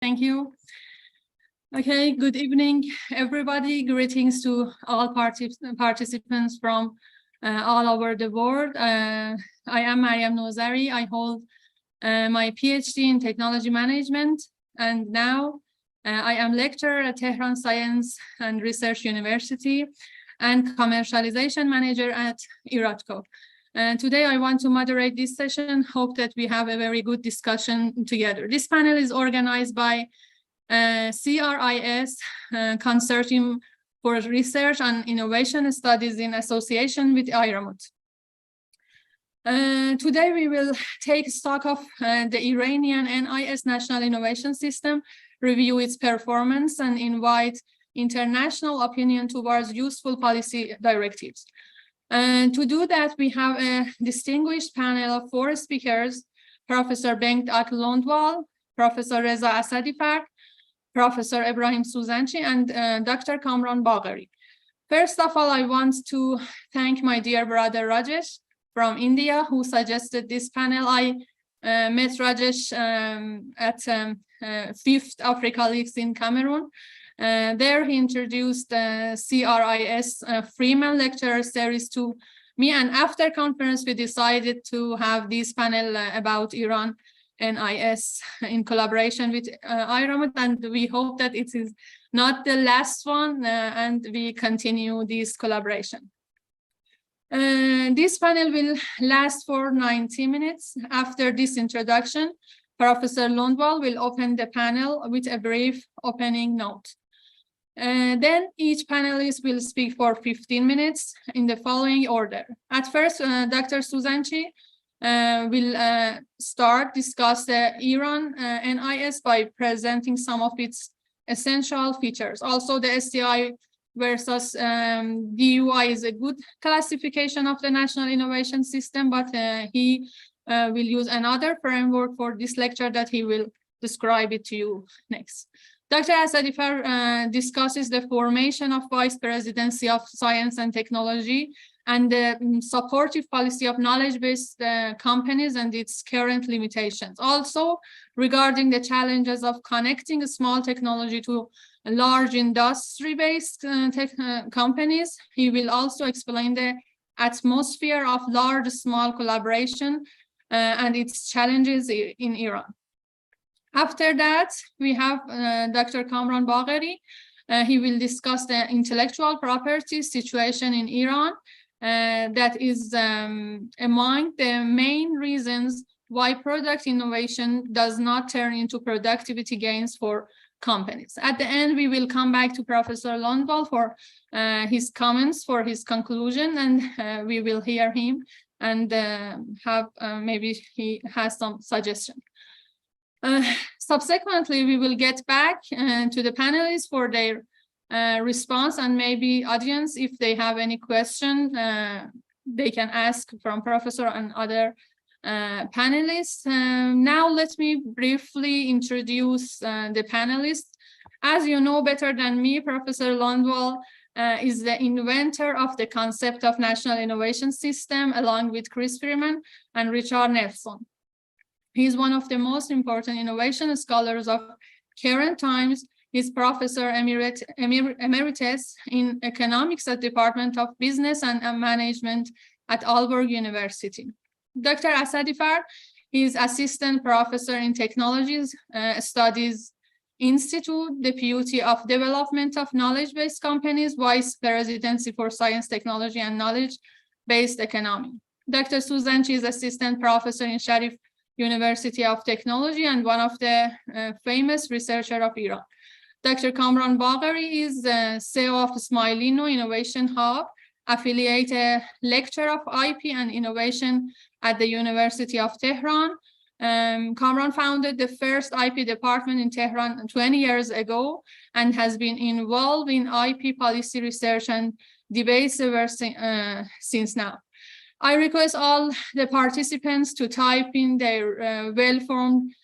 Thank you. Okay, good evening, everybody. Greetings to all participants from all over the world. I am Mariam Nozari. I hold my PhD in technology management, and now I am lecturer at Tehran Science and Research University and commercialization manager at Iratco. Today, I want to moderate this session. Hope that we have a very good discussion together. This panel is organized by CRIS, Consortium for Research and Innovation Studies in association with IRAMUT. Today, we will take stock of the Iranian NIS National Innovation System, review its performance, and invite international opinion towards useful policy directives. To do that, we have a distinguished panel of 4 speakers: Professor Bengt Londwall, Professor Reza Asadifar, Professor Ebrahim Souzanchi, and Dr. Kamran Bagheri. First of all, I want to thank my dear brother Rajesh from India, who suggested this panel. I met Rajesh at 5th Africa Leagues in Cameroon. There he introduced the CRIS Freeman Lecture Series to me, and after conference we decided to have this panel about Iran NIS in collaboration with IRAMUT, and we hope that it is not the last one and we continue this collaboration. This panel will last for 90 minutes. After this introduction, Professor Londwall will open the panel with a brief opening note. Then each panelist will speak for 15 minutes in the following order. At first, Dr. Souzanchi will discuss the Iran NIS by presenting some of its essential features. Also, the STI versus DUI is a good classification of the National Innovation System, but he will use another framework for this lecture that he will describe it to you next. Dr. Asadifar discusses the formation of Vice Presidency of Science and Technology and the supportive policy of knowledge-based companies and its current limitations. Also, regarding the challenges of connecting small technology to large industry-based companies, he will also explain the atmosphere of large-small collaboration and its challenges in Iran. After that, we have Dr. Kamran Bagheri. He will discuss the intellectual property situation in Iran. That is among the main reasons why product innovation does not turn into productivity gains for companies. At the end, we will come back to Professor Londwall for his comments, for his conclusion, and we will hear him and have maybe he has some suggestions. Subsequently, we will get back to the panelists for their response, and maybe audience, if they have any question, they can ask from Professor and other panelists. Now, let me briefly introduce the panelists. As you know better than me, Professor Londwall is the inventor of the concept of National Innovation System, along with Chris Freeman and Richard Nelson. He is one of the most important innovation scholars of current times. He's Professor Emeritus in Economics at Department of Business and Management at Aalborg University. Dr. Asadifar is Assistant Professor in Technologies Studies Institute, Deputy of Development of Knowledge-Based Companies, Vice Presidency for Science, Technology, and Knowledge-Based Economy. Dr. Souzanchi is Assistant Professor in Sharif University of Technology and one of the famous researchers of Iran. Dr. Kamran Bagheri is CEO of Smilino Innovation Hub, affiliate lecturer of IP and innovation at the University of Tehran. Kamran founded the first IP department in Tehran 20 years ago and has been involved in IP policy research and debates ever since now. I request all the participants to type in their well-formed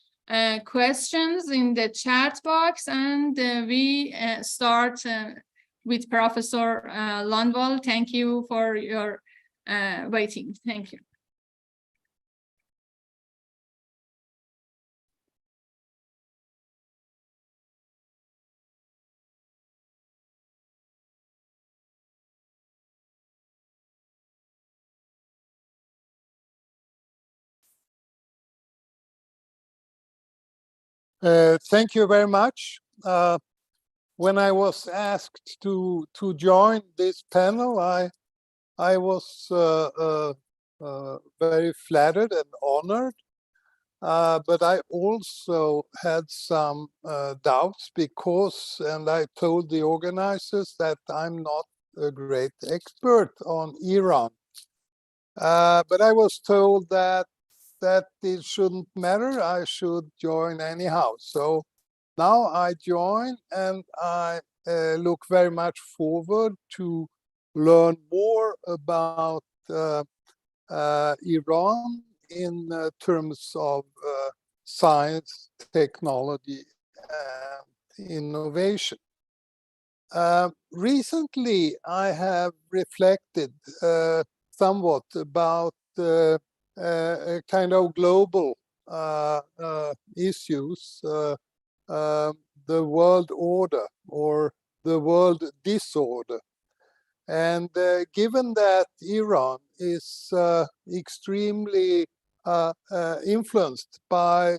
questions in the chat box, and we start with Professor Londwall. Thank you for your waiting. Thank you. Thank you very much. When I was asked to join this panel, I was very flattered and honored, but I also had some doubts because, and I told the organizers that I'm not a great expert on Iran. But I was told that it shouldn't matter. I should join anyhow. So now I join, and I look very much forward to learn more about Iran in terms of science, technology, and innovation. Recently, I have reflected somewhat about kind of global issues, the world order or the world disorder. And given that Iran is extremely influenced by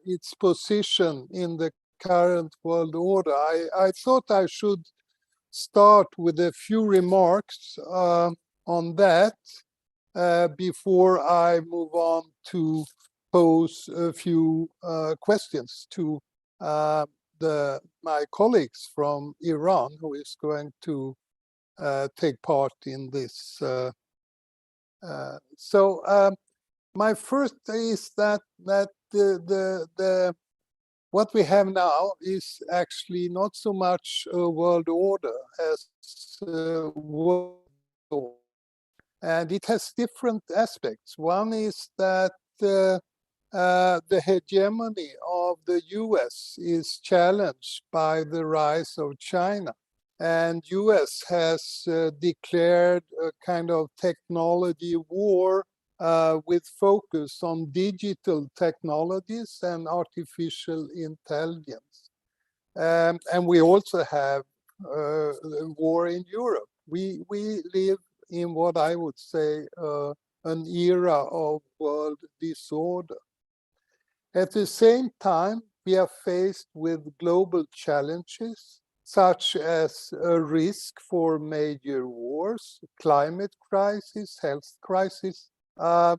its position in the current world order, I thought I should start with a few remarks on that before I move on to pose a few questions to my colleagues from Iran, who is going to take part in this. So my first is that what we have now is actually not so much a world order as a world order. And it has different aspects. One is that the hegemony of the US is challenged by the rise of China. And US has declared a kind of technology war with focus on digital technologies and artificial intelligence. And we also have war in Europe. We live in what I would say an era of world disorder. At the same time, we are faced with global challenges, such as a risk for major wars, climate crisis, health crisis, a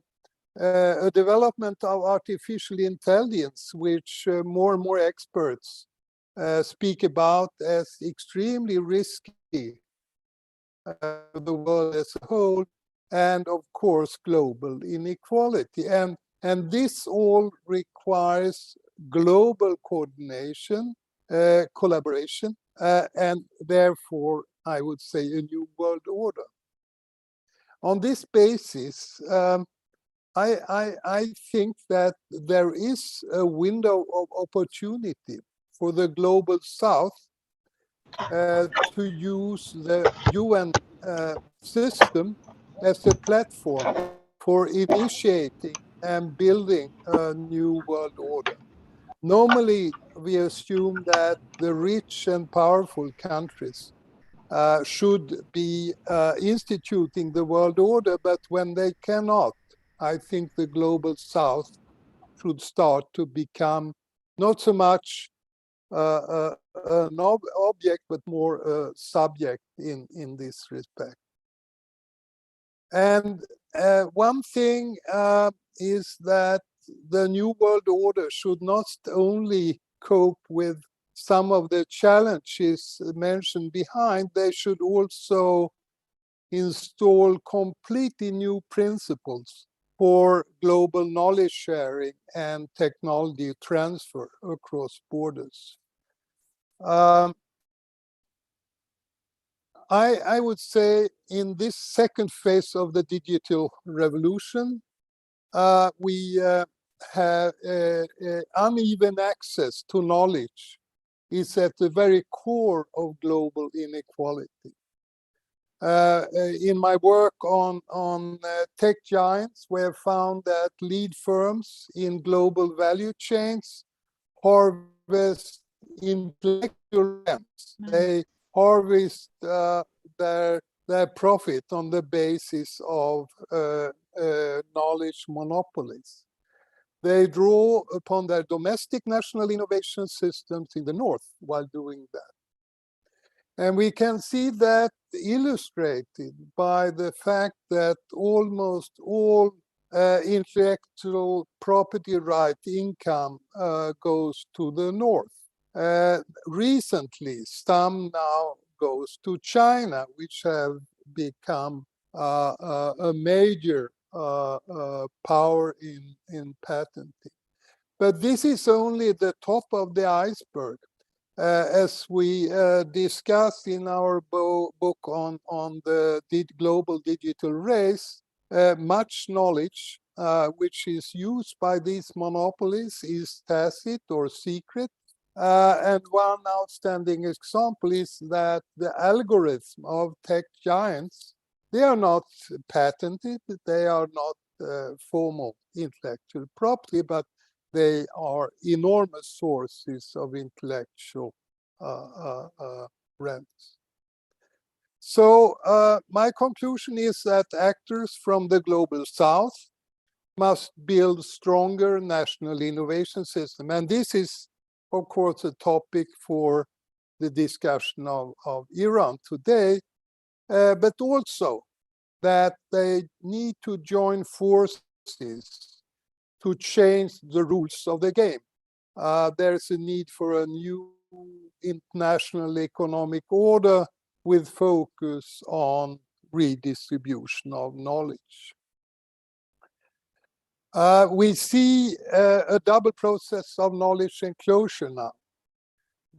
development of artificial intelligence, which more and more experts speak about as extremely risky for the world as a whole, and of course, global inequality. And this all requires global coordination, collaboration, and therefore, I would say, a new world order. On this basis, I think that there is a window of opportunity for the global South to use the UN system as a platform for initiating and building a new world order. Normally, we assume that the rich and powerful countries should be instituting the world order, but when they cannot, I think the global South should start to become not so much an object, but more a subject in this respect. And one thing is that the new world order should not only cope with some of the challenges mentioned behind, they should also install completely new principles for global knowledge sharing and technology transfer across borders. I would say in this second phase of the digital revolution, we have uneven access to knowledge is at the very core of global inequality. In my work on tech giants, we have found that lead firms in global value chains harvest intellectual rents. They harvest their profit on the basis of knowledge monopolies. they draw upon their domestic national innovation systems in the north while doing that. And we can see that illustrated by the fact that almost all intellectual property right income goes to the north. Recently, some now goes to China, which have become a major power in patenting. But this is only the top of the iceberg. As we discussed in our book on the global digital race, much knowledge which is used by these monopolies is tacit or secret. And one outstanding example is that the algorithm of tech giants, they are not patented, they are not formal intellectual property, but they are enormous sources of intellectual rents. So my conclusion is that actors from the global south must build stronger national innovation system. And this is, of course, a topic for the discussion of Iran today, but also that they need to join forces to change the rules of the game. There's a need for a new international economic order with focus on redistribution of knowledge. We see a double process of knowledge enclosure now.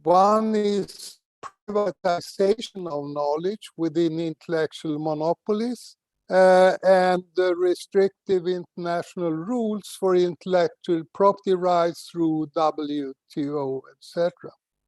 One is privatization of knowledge within intellectual monopolies, and the restrictive international rules for intellectual property rights through WTO, etc.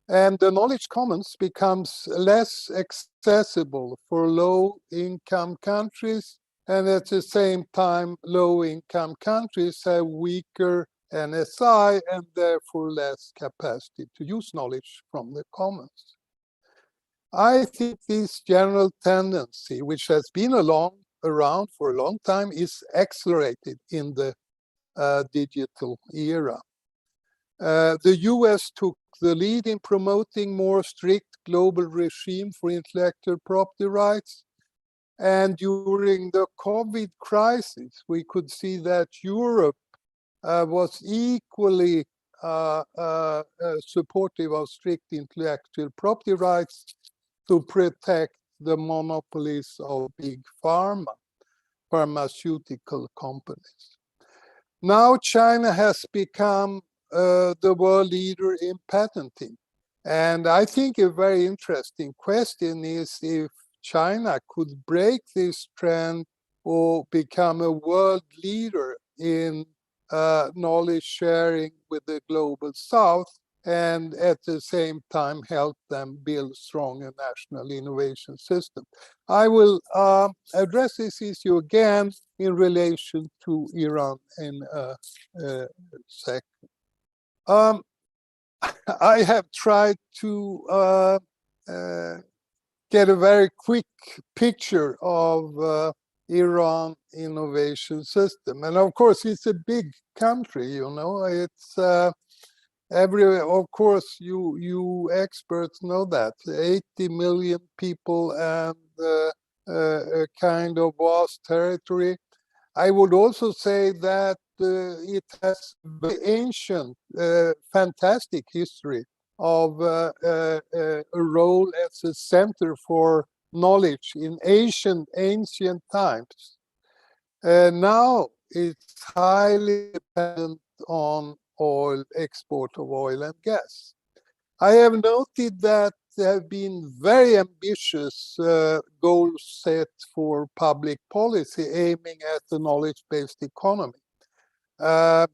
And the knowledge commons becomes less accessible for low-income countries, and at the same time, low-income countries have weaker NSI and therefore less capacity to use knowledge from the commons. I think this general tendency, which has been around for a long time, is accelerated in the digital era. The US took the lead in promoting more strict global regime for intellectual property rights. And during the COVID crisis, we could see that Europe was equally supportive of strict intellectual property rights to protect the monopolies of big pharmaceutical companies. Now China has become the world leader in patenting. And I think a very interesting question is if China could break this trend or become a world leader in knowledge sharing with the global south, and at the same time help them build stronger national innovation system. I will address this issue again in relation to Iran in a second. I have tried to get a very quick picture of Iran innovation system. And of course, it's a big country, you know, it's of course, you experts know that 80 million people and a kind of vast territory. I would also say that it has the ancient, fantastic history of a role as a center for knowledge in ancient times. Now it's highly dependent on export of oil and gas. I have noted that there have been very ambitious goals set for public policy aiming at the knowledge-based economy. I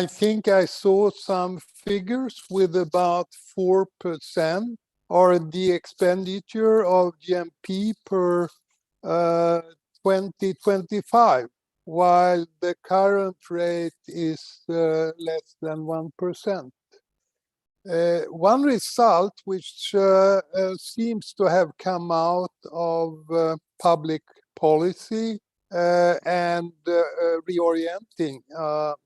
think I saw some figures with about 4% R&D expenditure of GNP per 2025. While the current rate is less than 1%. One result which seems to have come out of public policy and reorienting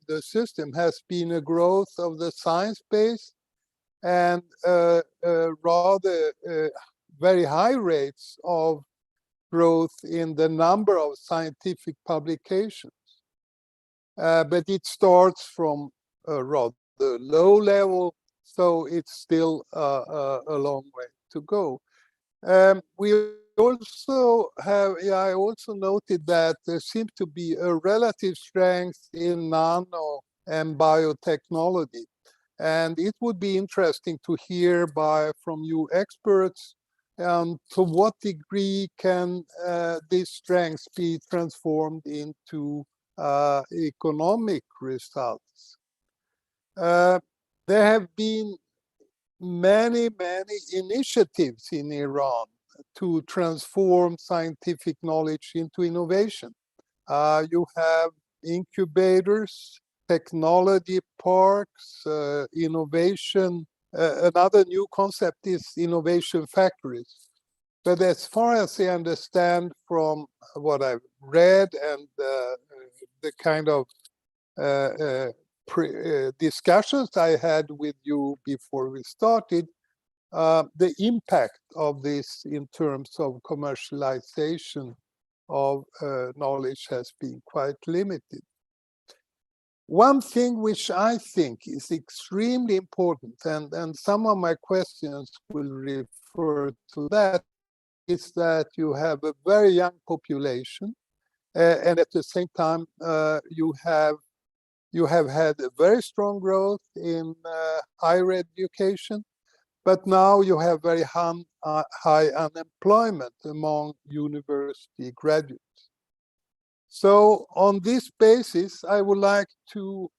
the system has been a growth of the science base and rather very high rates of growth in the number of scientific publications. But it starts from a rather low level, so it's still a long way to go. We also have, I also noted that there seems to be a relative strength in nano and biotechnology. And it would be interesting to hear from you experts to what degree can these strengths be transformed into economic results. There have been many initiatives in Iran to transform scientific knowledge into innovation. You have incubators, technology parks, innovation. Another new concept is innovation factories. But as far as I understand from what I've read and the kind of discussions I had with you before we started, the impact of this in terms of commercialization of knowledge has been quite limited. One thing which I think is extremely important, and some of my questions will refer to that, is that you have a very young population, and at the same time you have had a very strong growth in higher education, but now you have very high unemployment among university graduates. So on this basis, I would like to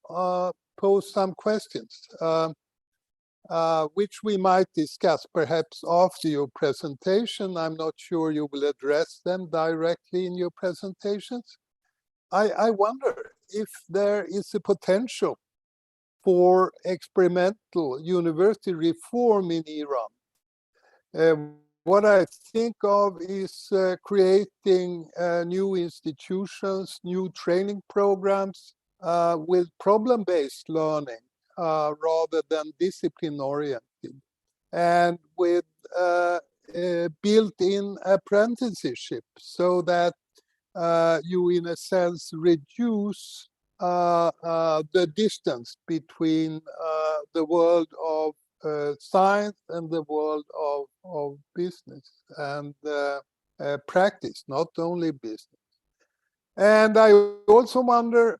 pose some questions, which we might discuss perhaps after your presentation. I'm not sure you will address them directly in your presentations. I wonder if there is a potential for experimental university reform in Iran. What I think of is creating new institutions, new training programs with problem-based learning rather than discipline-oriented, and with built-in apprenticeship, so that you, in a sense, reduce the distance between the world of science and the world of business and practice, not only business. And I also wonder,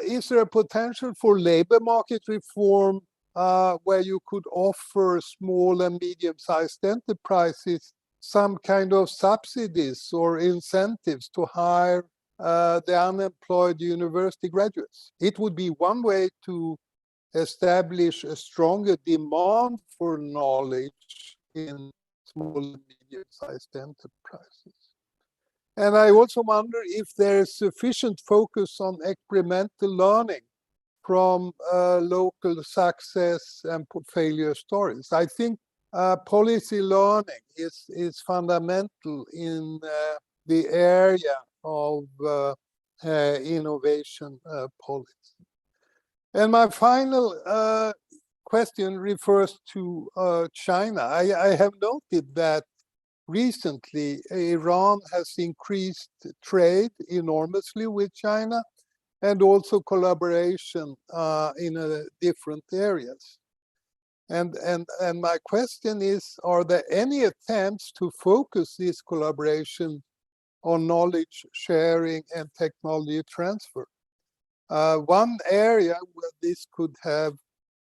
is there a potential for labor market reform where you could offer small and medium-sized enterprises some kind of subsidies or incentives to hire the unemployed university graduates? It would be one way to establish a stronger demand for knowledge in small and medium-sized enterprises. And I also wonder if there is sufficient focus on experimental learning from local success and failure stories. I think policy learning is fundamental in the area of innovation policy. And my final question refers to China. I have noted that recently Iran has increased trade enormously with China, and also collaboration in different areas. And my question is, are there any attempts to focus this collaboration on knowledge sharing and technology transfer? One area where this could have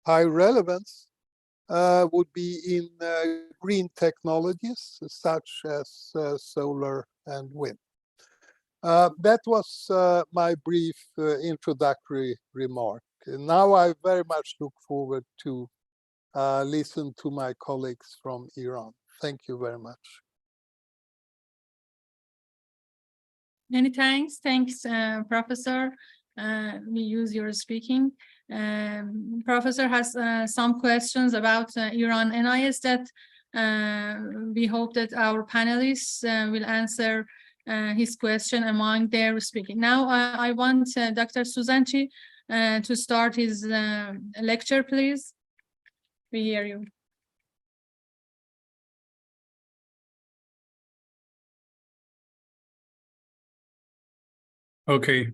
high relevance would be in green technologies, such as solar and wind. That was my brief introductory remark. Now I very much look forward to listen to my colleagues from Iran. Thank you very much. Many thanks. Thanks, Professor. We use your speaking. Professor has some questions about Iran NIS that we hope that our panelists will answer his question among their speaking. Now, I want Dr. Suzanchi to start his lecture, please. We hear you. Okay,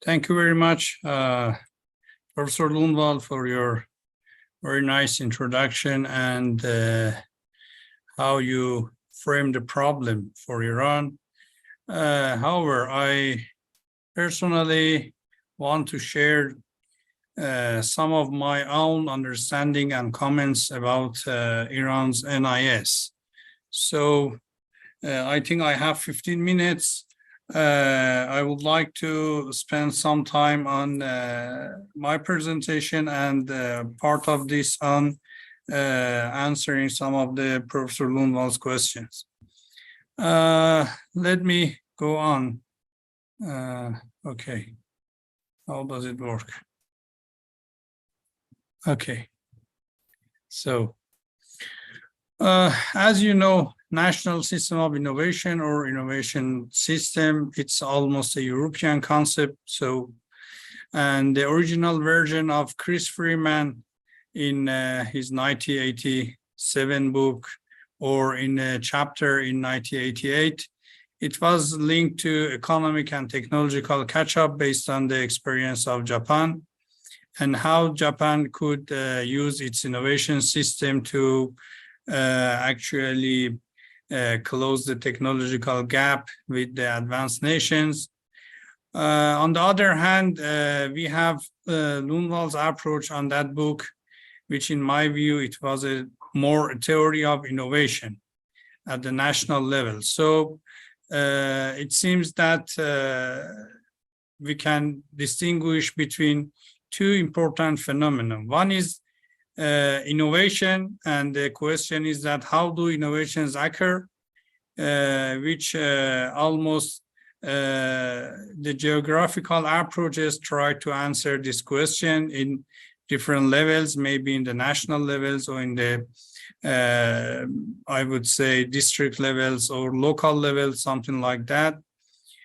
thank you very much, Professor Lundvall, for your very nice introduction and how you framed the problem for Iran. However, I personally want to share some of my own understanding and comments about Iran's NIS. So I think I have 15 minutes. I would like to spend some time on my presentation and part of this on answering some of the Professor Lundvall's questions. Let me go on. Okay, how does it work? Okay, so as you know, National System of Innovation or Innovation System, it's almost a European concept. So, and the original version of Chris Freeman in his 1987 book or in a chapter in 1988, it was linked to economic and technological catch-up based on the experience of Japan and how Japan could use its innovation system to actually close the technological gap with the advanced nations. On the other hand, we have Lundvall's approach on that book, which in my view, it was a more theory of innovation at the national level. So it seems that we can distinguish between two important phenomena. One is innovation, and the question is that how do innovations occur, which almost the geographical approaches try to answer this question in different levels, maybe in the national levels or in the, I would say, district levels or local levels, something like that.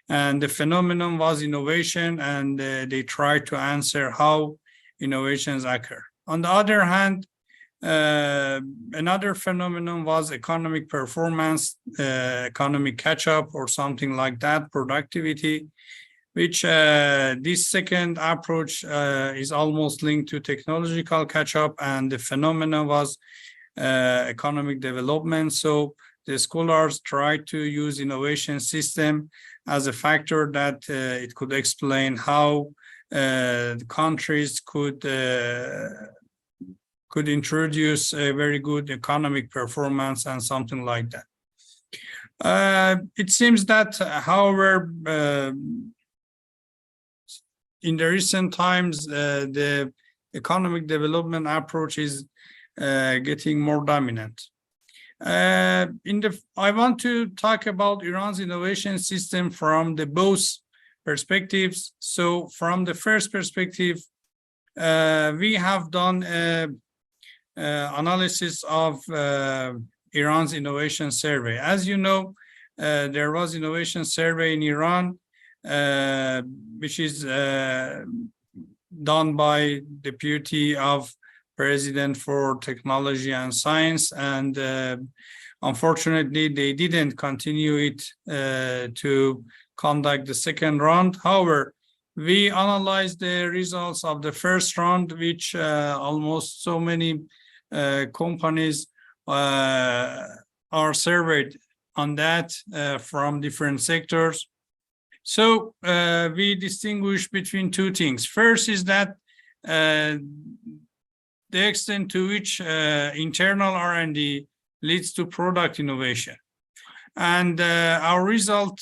And the phenomenon was innovation, and they tried to answer how innovations occur. On the other hand, another phenomenon was economic performance, economic catch-up or something like that, productivity, which this second approach is almost linked to technological catch-up, and the phenomenon was economic development. So the scholars tried to use innovation system as a factor that it could explain how the countries could introduce a very good economic performance and something like that. It seems that, however, in the recent times, the economic development approach is getting more dominant. I want to talk about Iran's innovation system from the both perspectives. So from the first perspective, we have done analysis of Iran's innovation survey. As you know, there was innovation survey in Iran, which is done by Deputy of President for Technology and Science, and unfortunately, they didn't continue it to conduct the second round. However, we analyzed the results of the first round, which almost so many companies are surveyed on that from different sectors. So we distinguish between two things. First is that the extent to which internal R&D leads to product innovation. And our result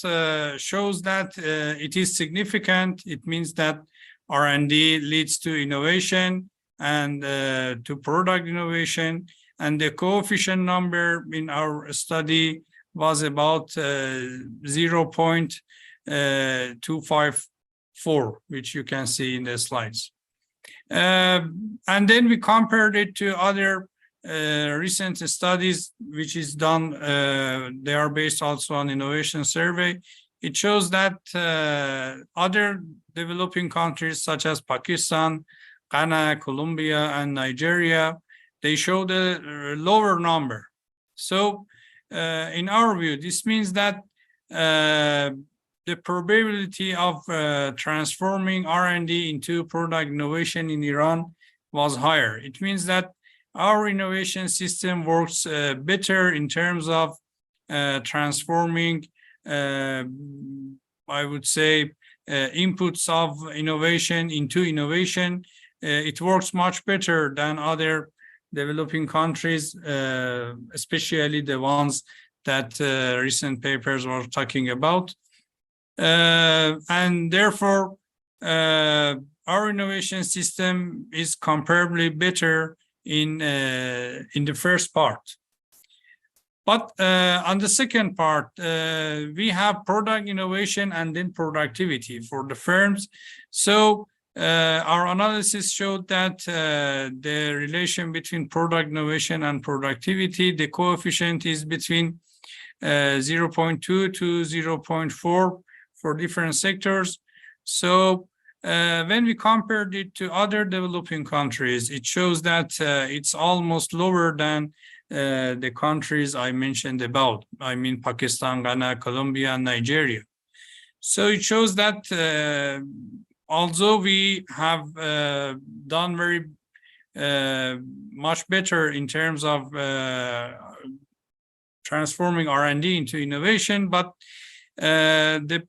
shows that it is significant. It means that R&D leads to innovation and to product innovation. And the coefficient number in our study was about 0.254, which you can see in the slides. And then we compared it to other recent studies, which is done, they are based also on innovation survey. it shows that other developing countries such as Pakistan, Ghana, Colombia, and Nigeria, they showed a lower number. So in our view, this means that the probability of transforming R&D into product innovation in Iran was higher. It means that our innovation system works better in terms of transforming, I would say, inputs of innovation into innovation. It works much better than other developing countries, especially the ones that recent papers were talking about. And therefore, our innovation system is comparably better in the first part. But on the second part, we have product innovation and then productivity for the firms. So our analysis showed that the relation between product innovation and productivity, the coefficient is between 0.2 to 0.4 for different sectors. So when we compared it to other developing countries, it shows that it's almost lower than the countries I mentioned about. I mean, Pakistan, Ghana, Colombia, and Nigeria. So it shows that although we have done very much better in terms of transforming R&D into innovation, but the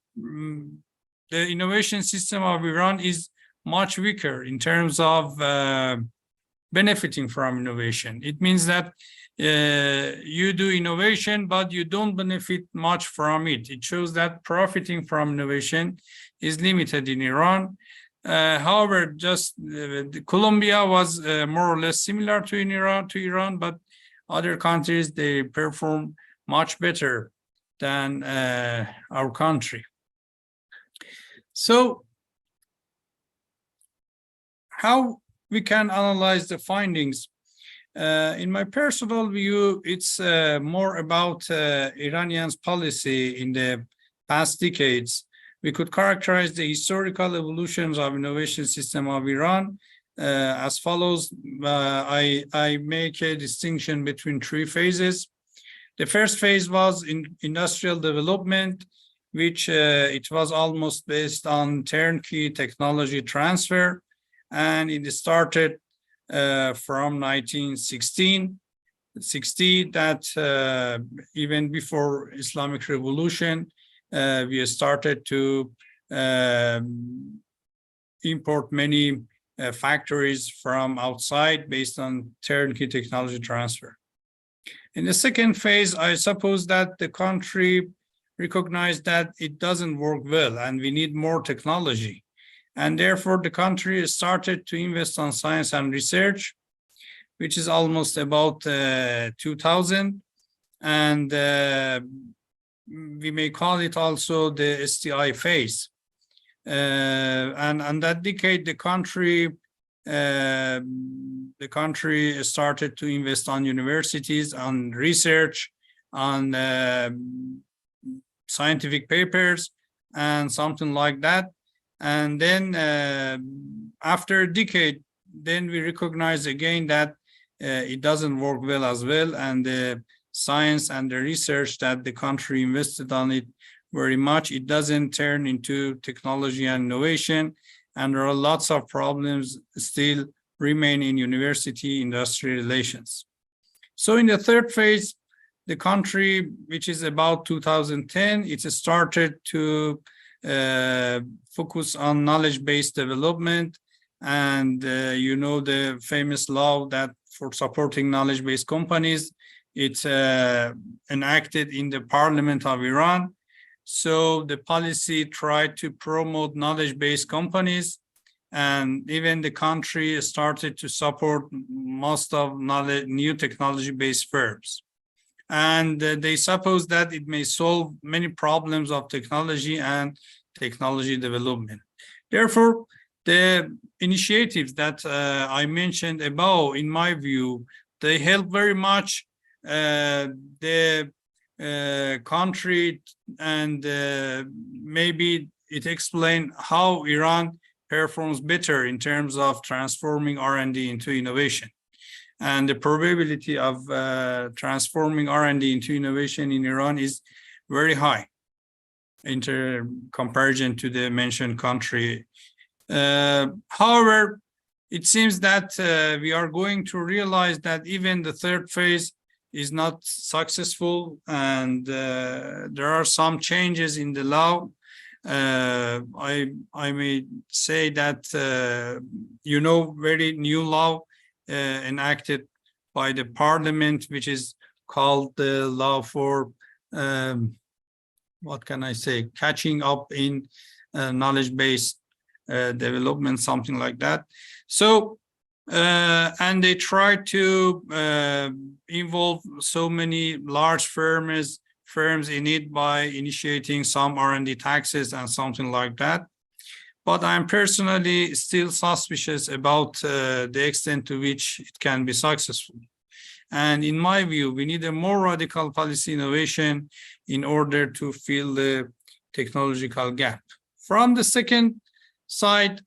innovation system of Iran is much weaker in terms of benefiting from innovation. It means that you do innovation, but you don't benefit much from it. It shows that profiting from innovation is limited in Iran. However, just Colombia was more or less similar to Iran, but other countries, they perform much better than our country. So how we can analyze the findings? In my personal view, it's more about Iranian's policy in the past decades. We could characterize the historical evolutions of innovation system of Iran as follows. I make a distinction between three phases. The first phase was in industrial development, which it was almost based on turnkey technology transfer, and it started from 1960, that even before Islamic Revolution, we started to import many factories from outside based on turnkey technology transfer. In the second phase, I suppose that the country recognized that it doesn't work well and we need more technology. And therefore, the country started to invest on science and research, which is almost about 2000. And we may call it also the STI phase. And that decade, the country started to invest on universities, on research, on scientific papers, and something like that. And then after a decade, then we recognize again that it doesn't work well as well, and the science and the research that the country invested on it very much, it doesn't turn into technology and innovation, and there are lots of problems still remain in university-industry relations. So in the third phase, the country, which is about 2010, it started to focus on knowledge-based development, and you know the famous law that for supporting knowledge-based companies, it's enacted in the parliament of Iran. So the policy tried to promote knowledge-based companies, and even the country started to support most of new technology-based firms. And they suppose that it may solve many problems of technology and technology development. Therefore, the initiatives that I mentioned above, in my view, they help very much the country, and maybe it explains how Iran performs better in terms of transforming R&D into innovation. And the probability of transforming R&D into innovation in Iran is very high in comparison to the mentioned country. However, it seems that we are going to realize that even the third phase is not successful, and there are some changes in the law. I may say that very new law enacted by the parliament, which is called the law for what can I say, catching up in knowledge-based development, something like that. So and they try to involve so many large firms in it by initiating some R&D taxes and something like that. But I'm personally still suspicious about the extent to which it can be successful. And in my view, we need a more radical policy innovation in order to fill the technological gap. From the second side,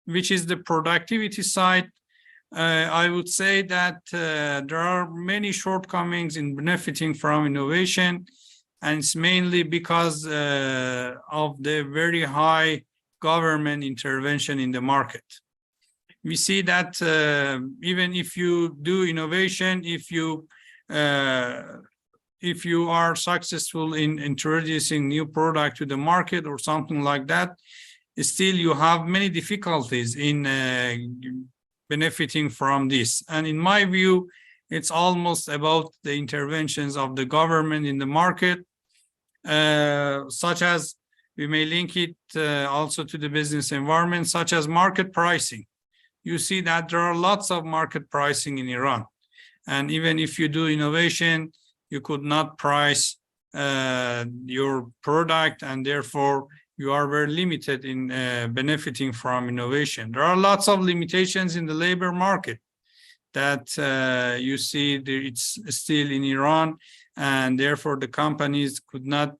which is the productivity side, I would say that there are many shortcomings in benefiting from innovation, and it's mainly because of the very high government intervention in the market. We see that even if you do innovation, if you are successful in introducing new product to the market or something like that, still you have many difficulties in benefiting from this. And in my view, it's almost about the interventions of the government in the market, such as we may link it also to the business environment, such as market pricing. You see that there are lots of market pricing in Iran. And even if you do innovation, you could not price your product, and therefore you are very limited in benefiting from innovation. There are lots of limitations in the labor market that you see it's still in Iran, and therefore the companies could not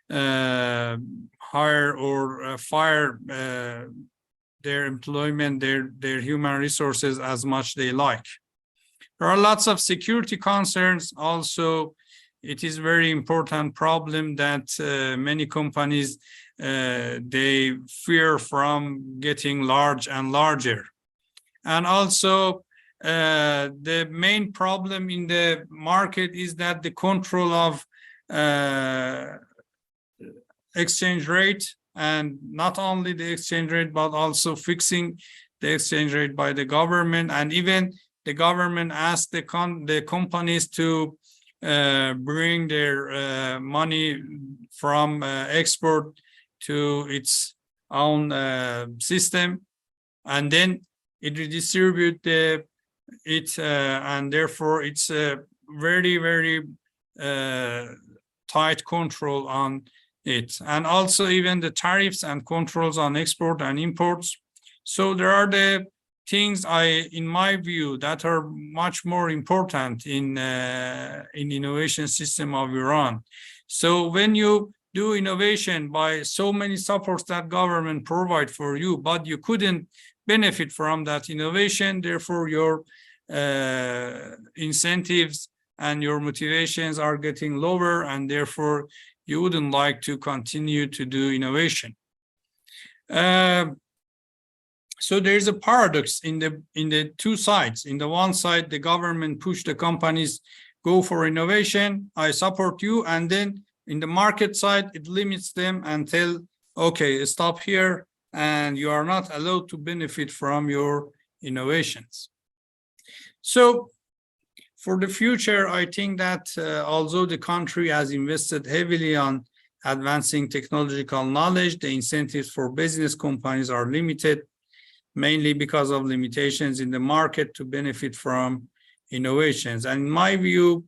hire or fire their employment, their human resources as much they like. There are lots of security concerns also. It is very important problem that many companies they fear from getting large and larger. And also the main problem in the market is that the control of exchange rate, and not only the exchange rate, but also fixing the exchange rate by the government. And even the government asked the companies to bring their money from export to its own system, and then it redistribute it, and therefore it's a very, very tight control on it. And also even the tariffs and controls on export and imports. So there are the things in my view, that are much more important in innovation system of Iran. So when you do innovation by so many supports that government provide for you, but you couldn't benefit from that innovation, therefore your incentives and your motivations are getting lower, and therefore you wouldn't like to continue to do innovation. So there's a paradox in the two sides. In the one side, the government push the companies, go for innovation, I support you, and then in the market side, it limits them and tell, okay, stop here, and you are not allowed to benefit from your innovations. So for the future, I think that although the country has invested heavily on advancing technological knowledge, the incentives for business companies are limited, mainly because of limitations in the market to benefit from innovations. And in my view,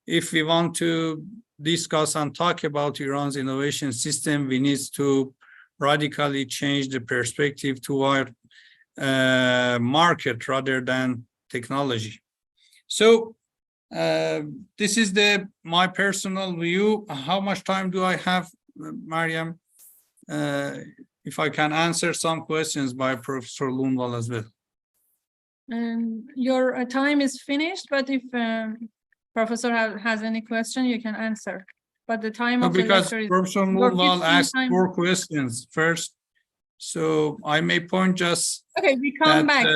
if we want to discuss and talk about Iran's innovation system, we need to radically change the perspective toward market rather than technology. So This is my personal view. How much time do I have, Mariam? If I can answer some questions by Professor Lundvall as well. Your time is finished, but if Professor has any question, you can answer. But the time of the Because lecture is Professor your Lundvall 15 asked time. 4 questions first, so I may point just Okay, we come back.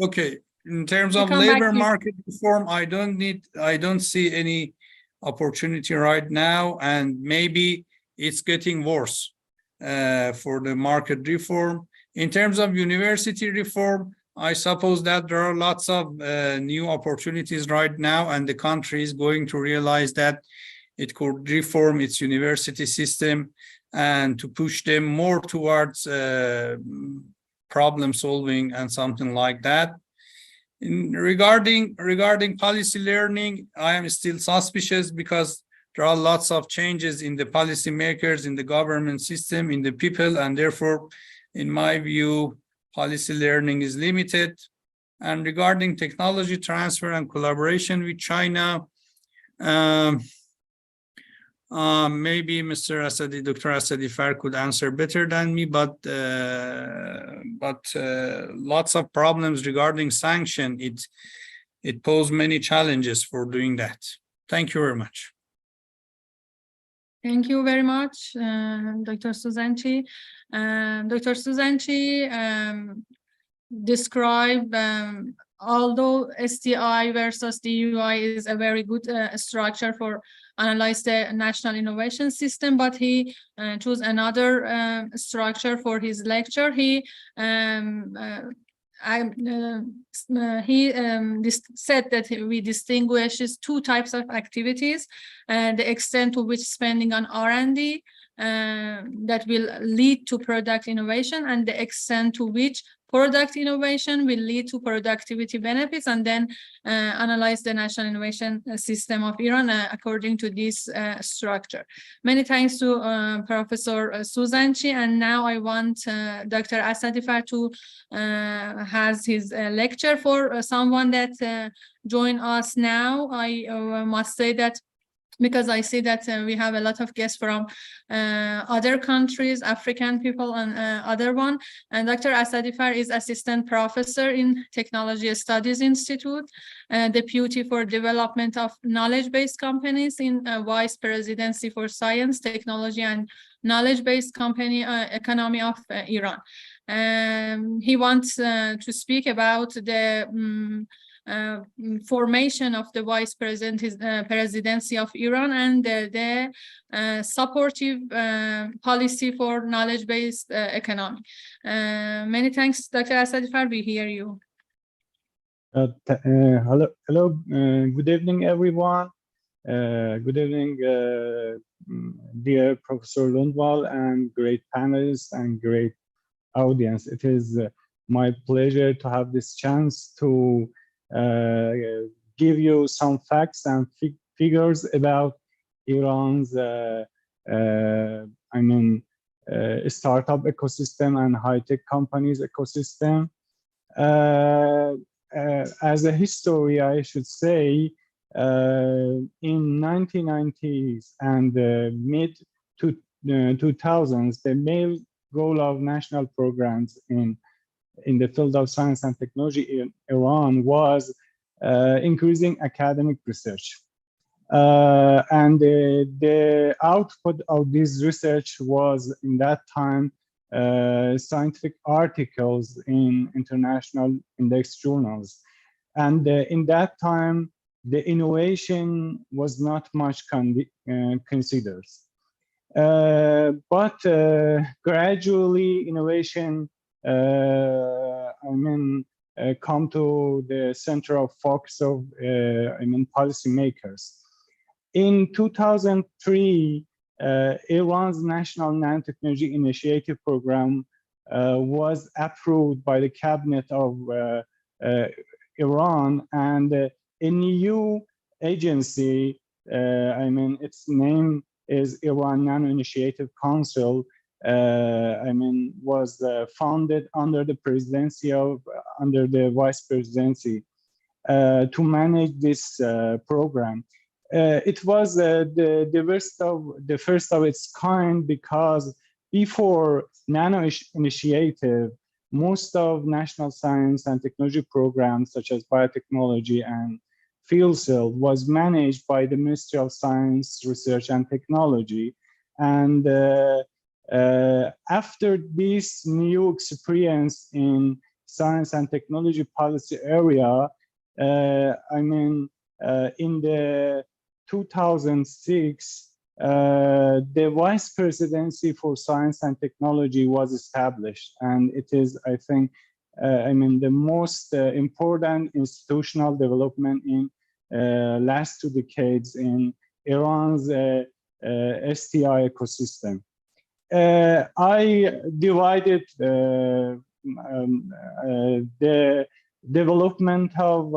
okay, in terms We of come back labor to- market reform, I don't see any opportunity right now, and maybe it's getting worse for the market reform. In terms of university reform, I suppose that there are lots of new opportunities right now, and the country is going to realize that it could reform its university system and to push them more towards problem solving and something like that. Regarding policy learning, I am still suspicious because there are lots of changes in the policymakers, in the government system, in the people, and therefore, in my view, policy learning is limited. And regarding technology transfer and collaboration with China, maybe Mr. Asadi, Dr. Asadi Far could answer better than me, but lots of problems regarding sanction. It poses many challenges for doing that. Thank you very much. Thank you very much, Dr. Suzanchi. Dr. Suzanchi described, although STI versus DUI is a very good structure for analyze the national innovation system, but he chose another structure for his lecture. He said that we distinguishes 2 types of activities, the extent to which spending on R&D that will lead to product innovation, and the extent to which product innovation will lead to productivity benefits, and then analyze the national innovation system of Iran according to this structure. Many thanks to Professor Suzanchi, and now I want Dr. Asadifar to has his lecture. For someone that joined us now, I must say that because I see that we have a lot of guests from other countries, African people and other one. And Dr. Asadifar is assistant professor in Technology Studies Institute, deputy for development of knowledge-based companies in Vice Presidency for Science, Technology and Knowledge-Based Company Economy of Iran. He wants to speak about the formation of the Vice Presidency of Iran and the supportive policy for knowledge-based economy. Many thanks, Dr. Asadifar. We hear you. Hello. Good evening, everyone. Good evening, dear Professor Lundvall and great panelists and great audience. It is my pleasure to have this chance to give you some facts and figures about Iran's startup ecosystem and high-tech companies ecosystem. As a history, I should say, in 1990s and mid 2000s, the main goal of national programs in the field of science and technology in Iran was increasing academic research. And the output of this research was, in that time, scientific articles in international index journals. And in that time, the innovation was not much considered. But gradually, innovation come to the center of focus of policymakers. In 2003, Iran's National Nanotechnology Initiative Program was approved by the cabinet of Iran, and a new agency, its name is Iran Nano Initiative Council, was founded under the Vice Presidency. to manage this program. It was the first of its kind because before Nano Initiative, most of national science and technology programs such as biotechnology and field cell was managed by the Ministry of Science, Research and Technology. And after this new experience in science and technology policy area, in the 2006, the Vice Presidency for Science and Technology was established, and it is, I think, the most important institutional development in last 2 decades in Iran's STI ecosystem. I divided the development of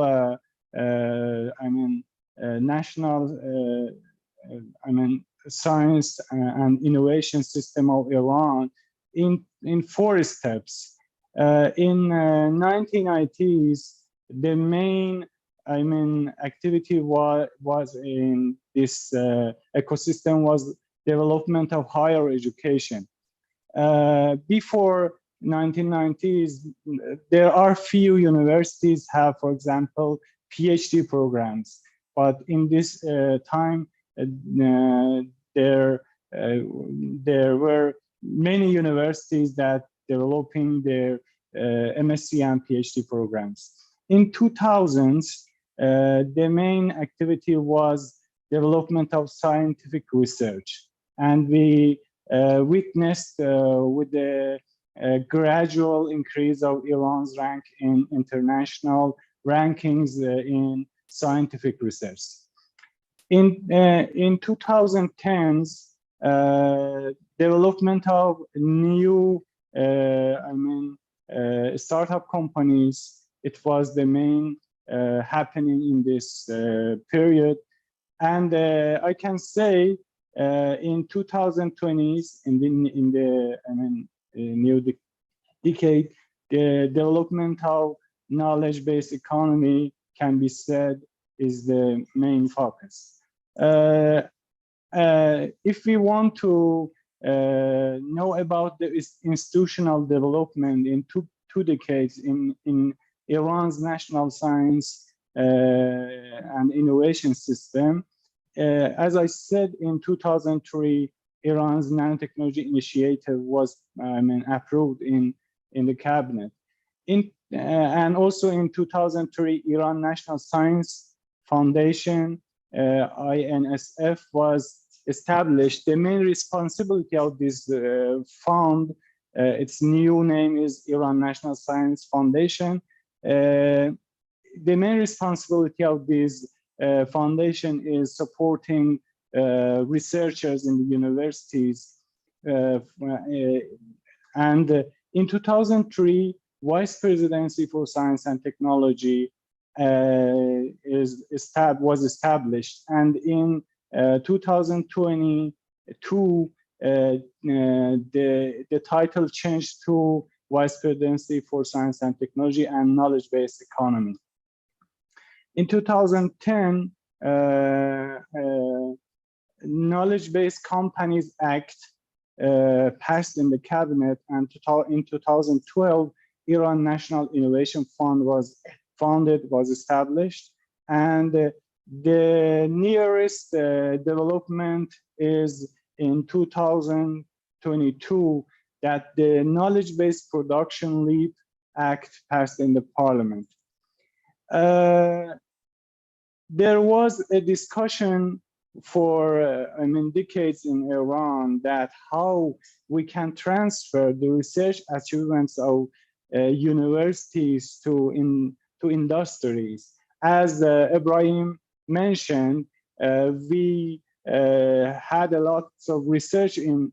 national science and innovation system of Iran in 4 steps. In 1990s, the main activity was in this ecosystem was development of higher education. Before 1990s, there are few universities have, for example, PhD programs, but in this time, there were many universities that developing their MSc and PhD programs. In 2000s, the main activity was development of scientific research, and we witnessed with the gradual increase of Iran's rank in international rankings in scientific research. In 2010s, development of new startup companies, it was the main happening in this period. And I can say in 2020s, in the new decade, the development of knowledge-based economy can be said is the main focus. If we want to know about the institutional development in two decades in Iran's national science and innovation system, as I said, in 2003, Iran's nanotechnology initiative was approved in the cabinet. And also in 2003, Iran National Science Foundation, INSF, was established. The main responsibility of this fund, its new name is Iran National Science Foundation. The main responsibility of this foundation is supporting researchers in the universities. And in 2003, Vice Presidency for Science and Technology was established, and in 2022, the title changed to Vice Presidency for Science and Technology and Knowledge-Based Economy. In 2010, Knowledge-Based Companies Act passed in the cabinet, and in 2012, Iran National Innovation Fund was established, and the nearest development is in 2022 that the Knowledge-Based Production Leap Act passed in the parliament. There was a discussion for decades in Iran that how we can transfer the research achievements of universities to industries. As Ibrahim mentioned, we had a lot of research in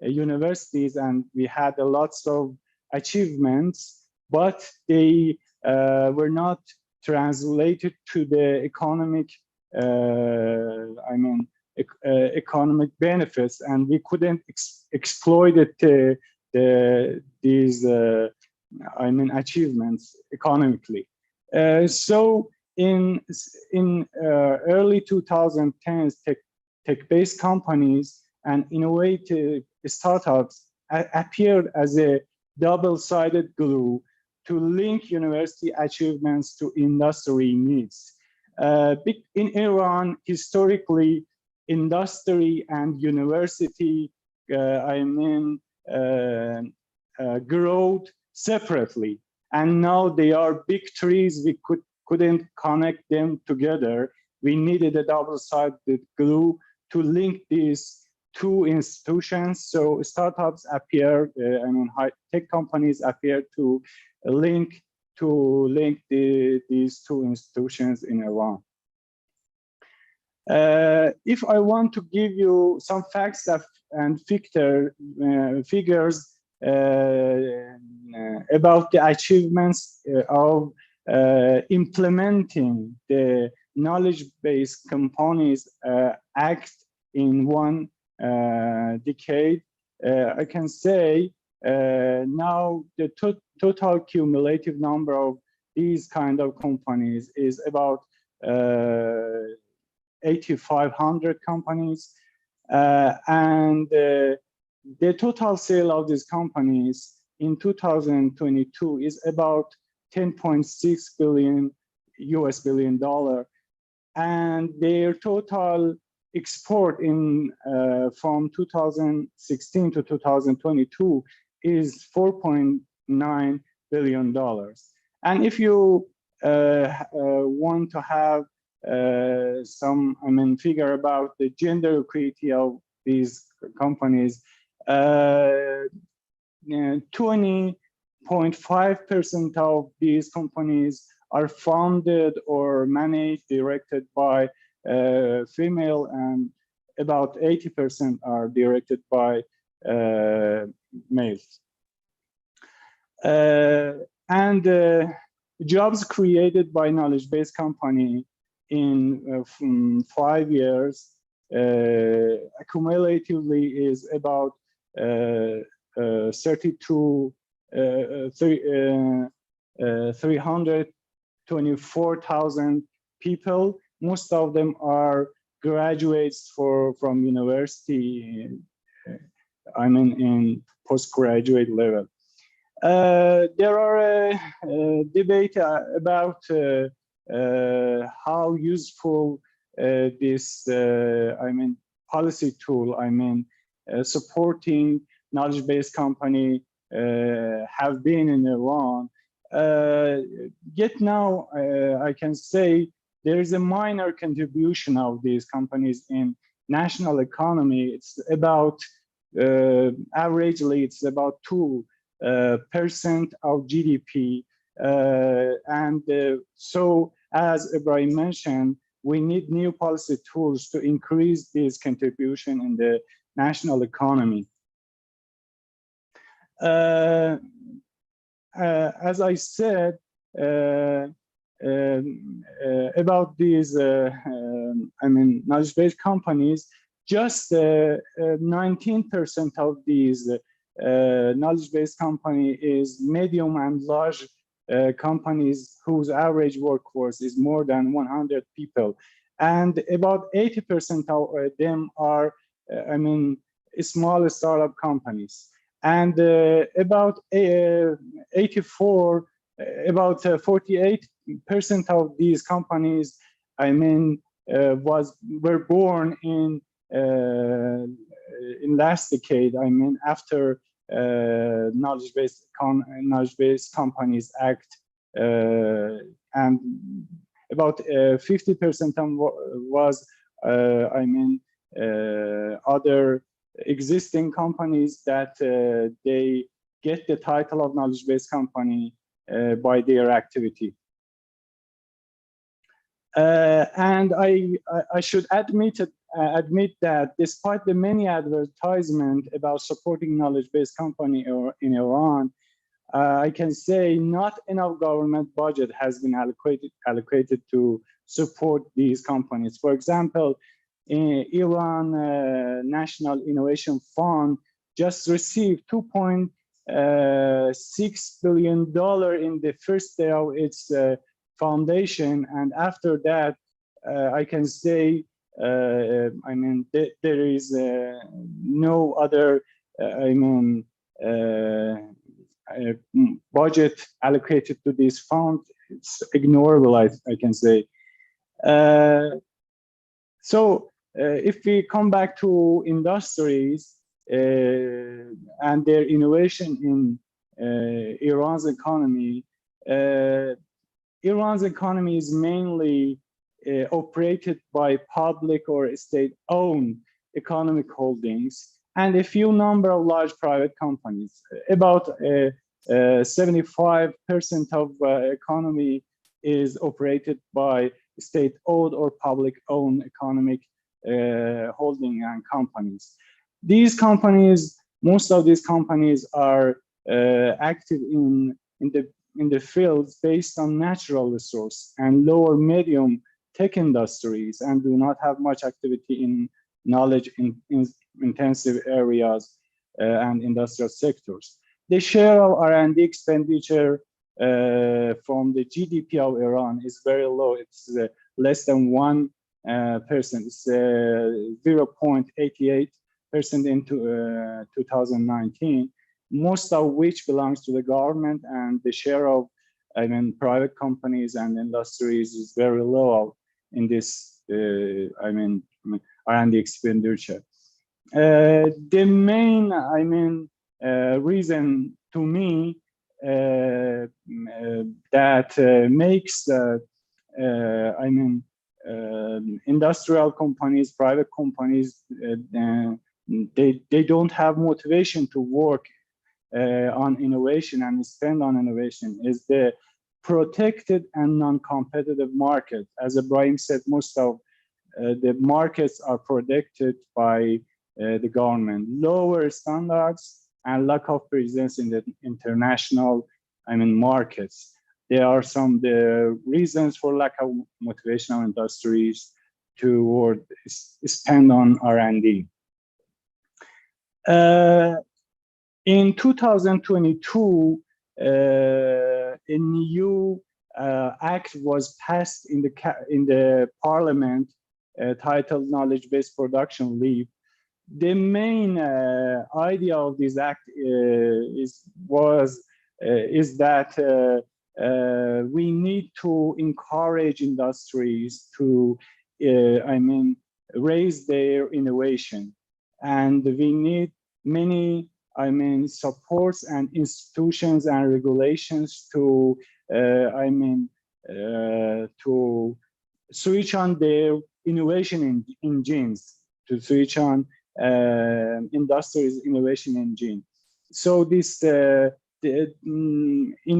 universities, and we had a lots of achievements, but they were not translated to the economic economic benefits, and we couldn't exploit these achievements economically. So in early 2010s, tech-based companies and innovative startups appeared as a double-sided glue to link university achievements to industry needs. In Iran, historically, industry and university, growth separately. And now they are big trees. We couldn't connect them together. We needed a double-sided glue to link these two institutions. So startups appear, high-tech companies appear to link these two institutions in Iran. If I want to give you some facts and figures about the achievements of implementing the knowledge-based companies act in one decade, I can say now the total cumulative number of these kind of companies is about 8,500 companies, and the total sale of these companies in 2022 is about $10.6 billion, and their total export from 2016 to 2022 is $4.9 billion. And if you want to have some figure about the gender equality of these companies, 20.5% of these companies are founded or managed, directed by female, and about 80% are directed by males. And jobs created by knowledge-based company in 5 years accumulatively is about 324,000 people. Most of them are graduates from university, in postgraduate level. There are debate about how useful this policy tool, supporting knowledge-based company have been in Iran. Yet now I can say there is a minor contribution of these companies in national economy. It's about averagely it's about 2% of GDP, and so as Ibrahim mentioned, we need new policy tools to increase this contribution in the national economy. As I said about these, knowledge-based companies, just 19% of these knowledge-based company is medium and large companies whose average workforce is more than 100 people, and about 80% of them are, small startup companies, and about 48% of these companies, were born in last decade. After knowledge-based companies act, and about 50% was other existing companies that they get the title of knowledge-based company by their activity. And I should admit that despite the many advertisements about supporting knowledge-based company in Iran, I can say not enough government budget has been allocated to support these companies. For example, Iran National Innovation Fund just received $2.6 billion in the first day of its foundation, and after that, I can say, I mean, there is no other, budget allocated to this fund. It's ignorable, I can say. So if we come back to industries and their innovation in Iran's economy, Iran's economy is mainly operated by public or state-owned economic holdings and a few number of large private companies. About 75% of economy is operated by state-owned or public-owned economic holding and companies. These companies, most of these companies are active in the fields based on natural resource and lower medium tech industries, and do not have much activity in knowledge intensive areas and industrial sectors. The share of R&D expenditure from the GDP of Iran is very low. It's less than 1%. It's 0.88% in 2019, most of which belongs to the government, and the share of, private companies and industries is very low in this, R&D expenditure. The main, reason to me that makes industrial companies, private companies, they don't have motivation to work on innovation and spend on innovation is the protected and non-competitive market. As Ibrahim said, most of the markets are protected by the government. Lower standards and lack of presence in the international, markets. There are some the reasons for lack of motivation of industries to spend on R&D. In 2022, a new act was passed in the parliament titled Knowledge-Based Production Leave. The main idea of this act is that we need to encourage industries to, raise their innovation, and we need many, supports and institutions and regulations to, to switch on their innovation engines, to switch on industry's innovation engine. So this, in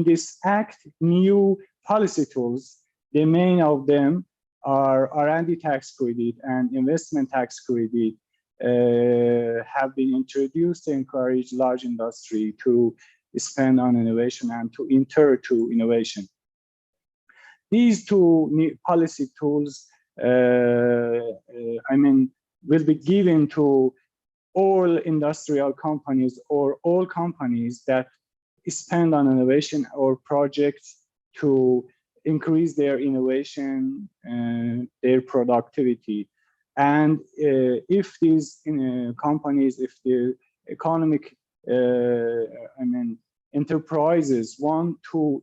this act, new policy tools, the main of them are R&D tax credit and investment tax credit, have been introduced to encourage large industry to spend on innovation and to enter to innovation. These two new policy tools, will be given to all industrial companies or all companies that spend on innovation or projects to increase their innovation and their productivity. And if these companies, if the economic, enterprises want to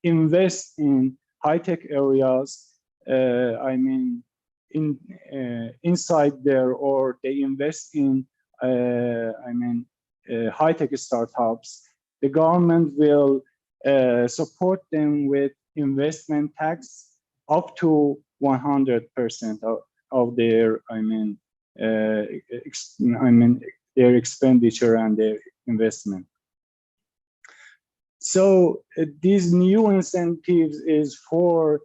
invest in high-tech areas, inside there, or they invest in, high-tech startups, the government will support them with investment tax up to 100% of their, their expenditure and their investment. So these new incentives is for,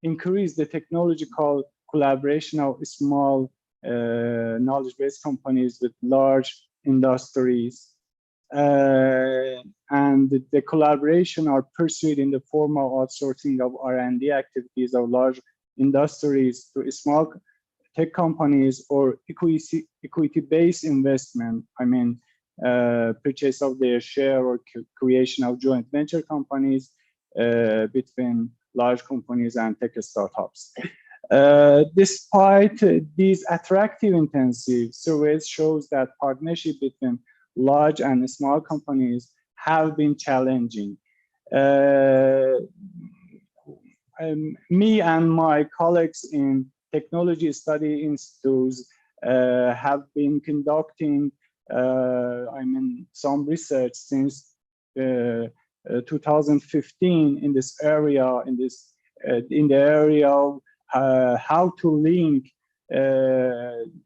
increase the technological collaboration of small knowledge-based companies with large industries. And the collaboration are pursued in the form of outsourcing of R&D activities of large industries to small tech companies, or equity-based investment, purchase of their share or creation of joint venture companies between large companies and tech startups. Despite these attractive intensive surveys shows that partnership between large and small companies have been challenging. Me and my colleagues in technology study institutes have been conducting some research since 2015 in this area, in the area of how to link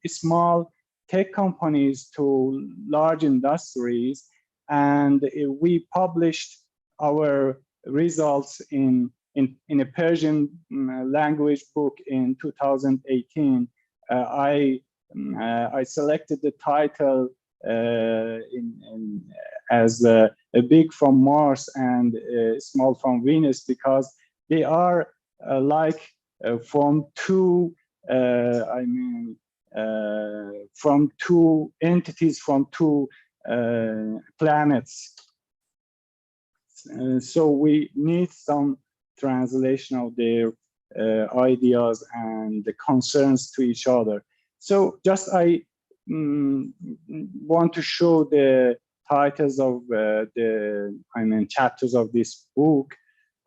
small tech companies to large industries, and we published our results in a Persian language book in 2018. I selected the title as a big from Mars and small from Venus, because they are from two from two entities from two planets. So we need some translation of their ideas and the concerns to each other. So just I want to show the titles of the chapters of this book.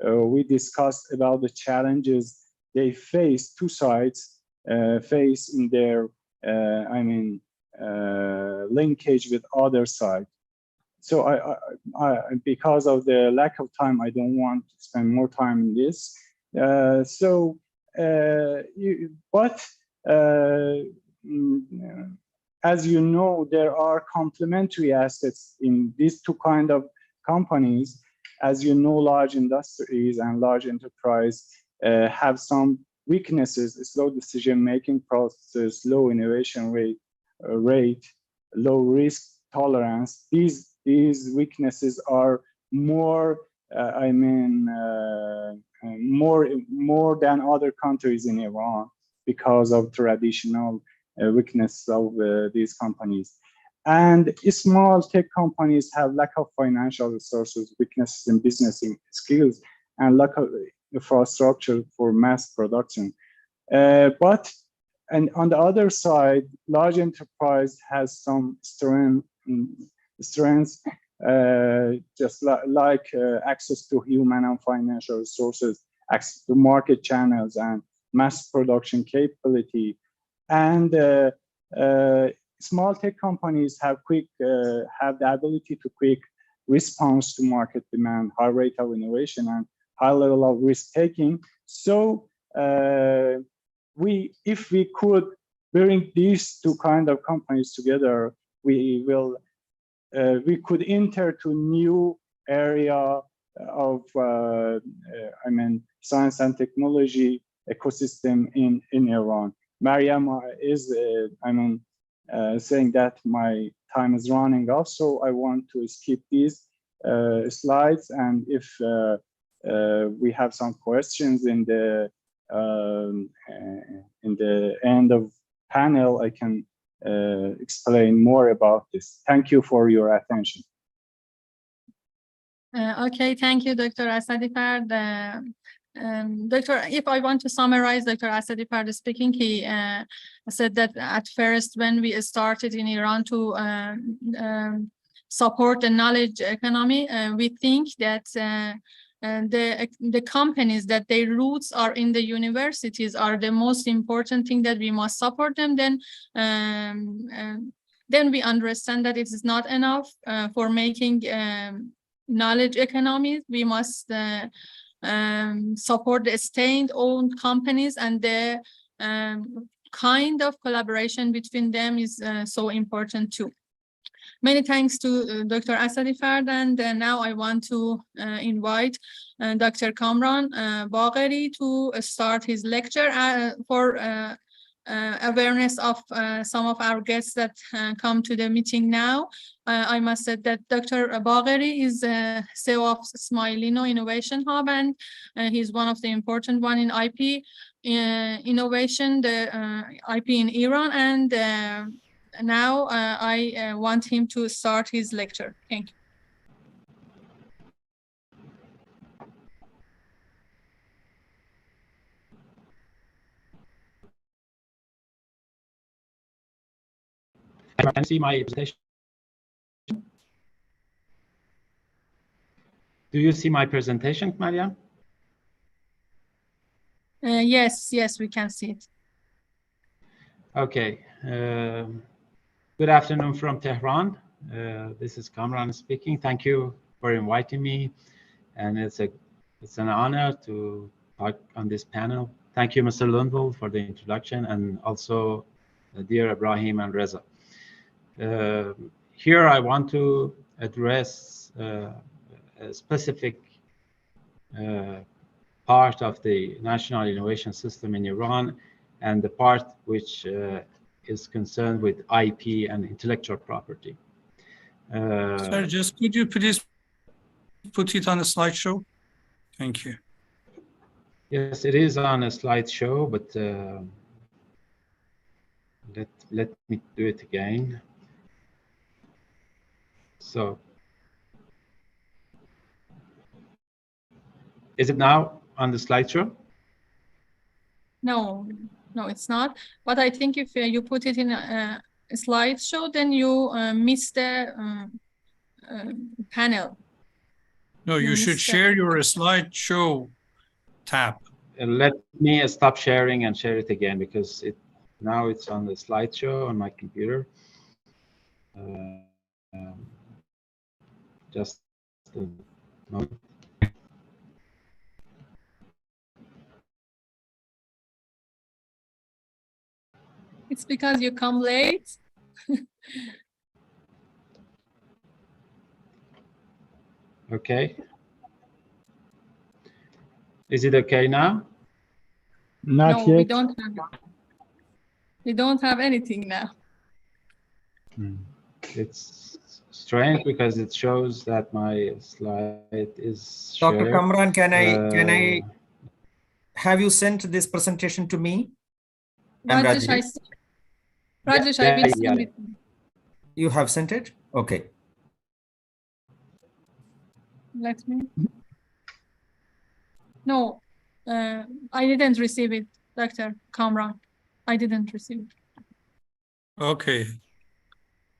We discussed about the challenges they face, two sides face in their linkage with other side. So I because of the lack of time, I don't want to spend more time in this. As you know, there are complementary assets in these two kind of companies. As you know, large industries and large enterprise have some weaknesses: slow decision-making process, low innovation rate, low risk tolerance. These weaknesses are more more than other countries in Iran because of traditional weakness of these companies. And small tech companies have lack of financial resources, weaknesses in business skills, and lack of infrastructure for mass production. And on the other side, large enterprise has some strengths, just like access to human and financial resources, access to market channels, and mass production capability. And small tech companies have the ability to quick response to market demand, high rate of innovation, and high level of risk taking. So if we could bring these two kind of companies together, we could enter to new area of science and technology ecosystem in Iran. Mariam is saying that my time is running off, so I want to skip these slides, and if we have some questions in the end of panel, I can explain more about this. Thank you for your attention. Okay, thank you, Dr. Asadifard. Doctor, if I want to summarize Dr. Asadifard speaking, he said that at first when we started in Iran to support the knowledge economy, we think that the companies that their roots are in the universities are the most important thing, that we must support them. Then we understand that it is not enough for making knowledge economies. We must support the state-owned companies, and the kind of collaboration between them is so important too. Many thanks to Dr. Asadifard, and now I want to invite Dr. Kamran Bagheri to start his lecture for awareness of some of our guests that come to the meeting now. I must say that Dr. Bagheri is CEO of Smilino Innovation Hub, and he's one of the important one in IP innovation, the IP in Iran, and now I want him to start his lecture. Thank you. Can you see my presentation? Do you see my presentation, Maria? Yes, we can see it. Okay. Good afternoon from Tehran. This is Kamran speaking. Thank you for inviting me, and it's an honor to talk on this panel. Thank you, Mr. Lundvall, for the introduction, and also dear Ibrahim and Reza. Here I want to address a specific part of the national innovation system in Iran, and the part which is concerned with IP and intellectual property. Sir, just could you please put it on a slideshow? Thank you. Yes, it is on a slideshow, but let me do it again. So, is it now on the slideshow? No, it's not. But I think if you put it in a slideshow, then you miss the panel. No, you should share your slideshow tab. Let me stop sharing and share it again, because now it's on the slideshow on my computer. Just a moment. It's because you come late. Okay. Is it okay now? Not No, yet. we don't have anything now. It's strange because it shows that my slide is Dr. shared. Kamran, can I have you sent this presentation to me? Rajesh, I will send it. You have sent it? Okay. Let me. No, I didn't receive it, Dr. Kamran. I didn't receive it. Okay.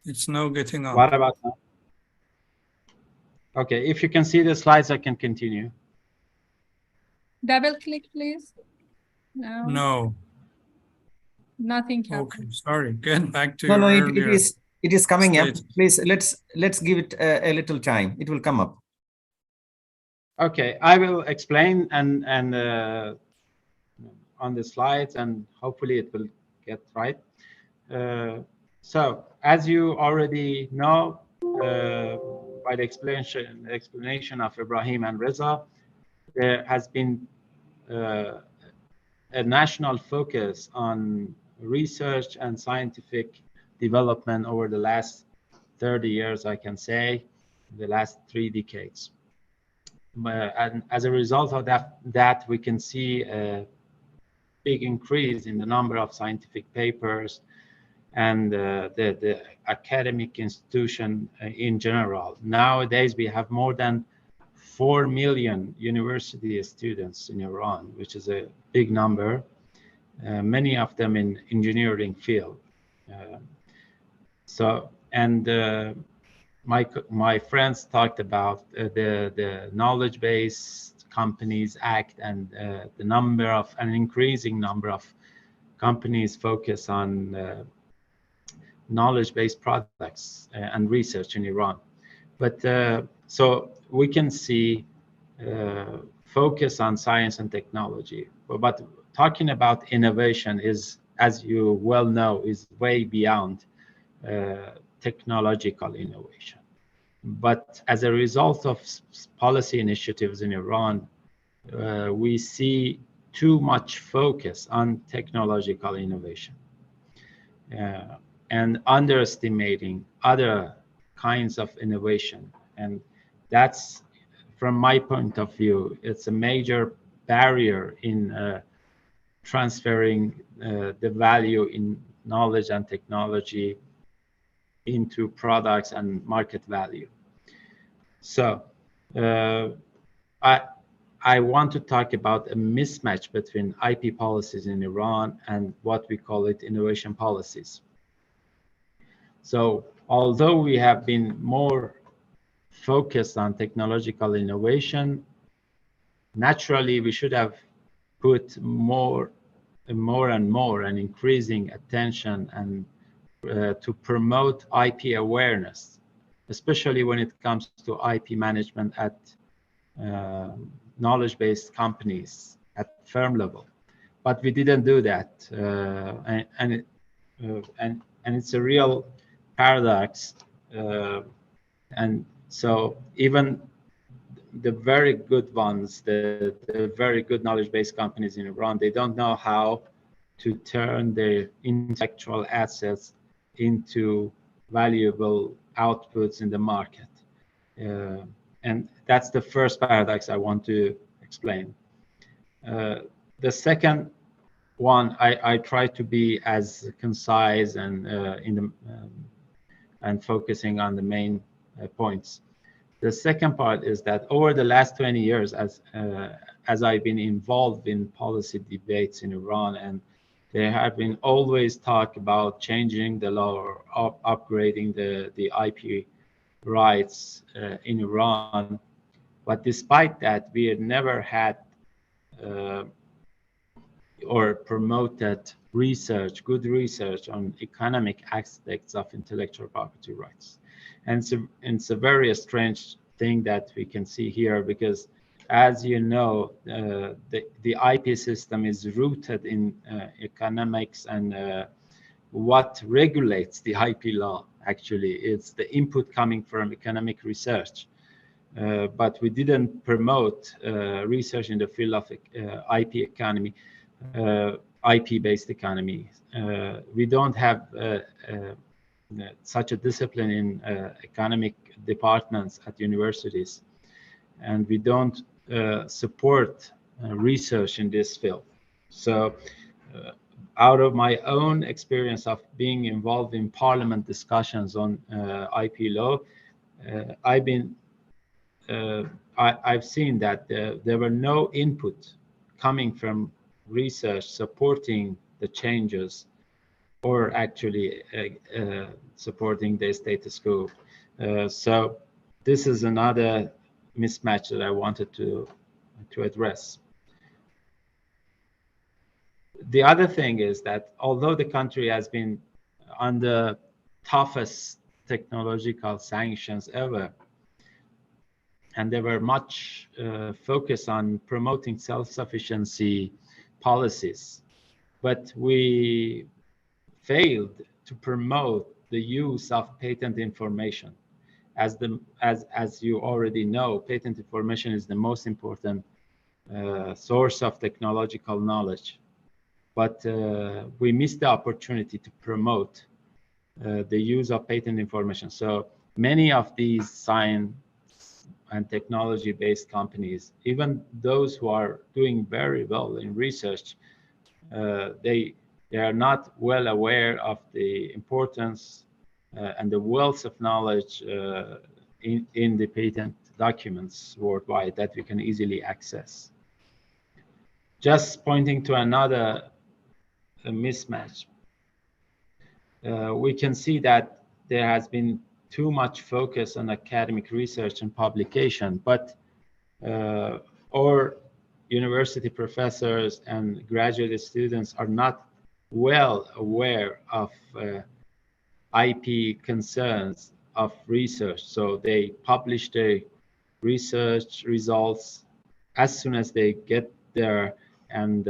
It's now getting on. What about now? Okay, if you can see the slides, I can continue. Double click, please. No. Nothing happened. Okay, sorry. Get back to No, your it is coming up. state. Please let's give it a little time. It will come up. Okay, I will explain and on the slides, and hopefully it will get right. So, as you already know, by the explanation of Ibrahim and Reza, there has been a national focus on research and scientific development over the last 30 years, I can say, the last 3 decades. And as a result of that, we can see a big increase in the number of scientific papers and the academic institution in general. Nowadays, we have more than 4 million university students in Iran, which is a big number, many of them in engineering field. My friends talked about the knowledge-based companies act, and an increasing number of companies focus on knowledge-based products and research in Iran. But so we can see focus on science and technology. But talking about innovation is, as you well know, is way beyond technological innovation. But as a result of policy initiatives in Iran, we see too much focus on technological innovation and underestimating other kinds of innovation. And that's, from my point of view, it's a major barrier in transferring the value in knowledge and technology into products and market value. So I want to talk about a mismatch between IP policies in Iran and what we call it innovation policies. So although we have been more focused on technological innovation, naturally we should have put more and more and increasing attention and to promote IP awareness, especially when it comes to IP management at knowledge-based companies at firm level. But we didn't do that, and it's a real paradox. And so even the very good ones, the very good knowledge-based companies in Iran, they don't know how to turn their intellectual assets into valuable outputs in the market. And that's the first paradox I want to explain. The second one, I try to be as concise and and focusing on the main points. The second part is that over the last 20 years, as I've been involved in policy debates in Iran, and there have been always talk about changing the law or upgrading the IP rights in Iran. But despite that, we had never had or promoted research, good research on economic aspects of intellectual property rights. And it's a very strange thing that we can see here, because as you know, the IP system is rooted in economics, and what regulates the IP law actually it's the input coming from economic research. But we didn't promote research in the field of IP economy, IP-based economy. We don't have such a discipline in economic departments at universities, and we don't support research in this field. So out of my own experience of being involved in parliament discussions on IP law, I've seen that there were no input coming from research supporting the changes or actually supporting the status quo. So this is another mismatch that I wanted to address. The other thing is that although the country has been under toughest technological sanctions ever, and there were much focus on promoting self-sufficiency policies, but we failed to promote the use of patent information. As you already know, patent information is the most important source of technological knowledge. But we missed the opportunity to promote the use of patent information. So many of these science and technology-based companies, even those who are doing very well in research, they are not well aware of the importance and the wealth of knowledge in the patent documents worldwide that we can easily access. Just pointing to another mismatch, we can see that there has been too much focus on academic research and publication, but our university professors and graduate students are not well aware of IP concerns of research. So they publish their research results as soon as they get there, and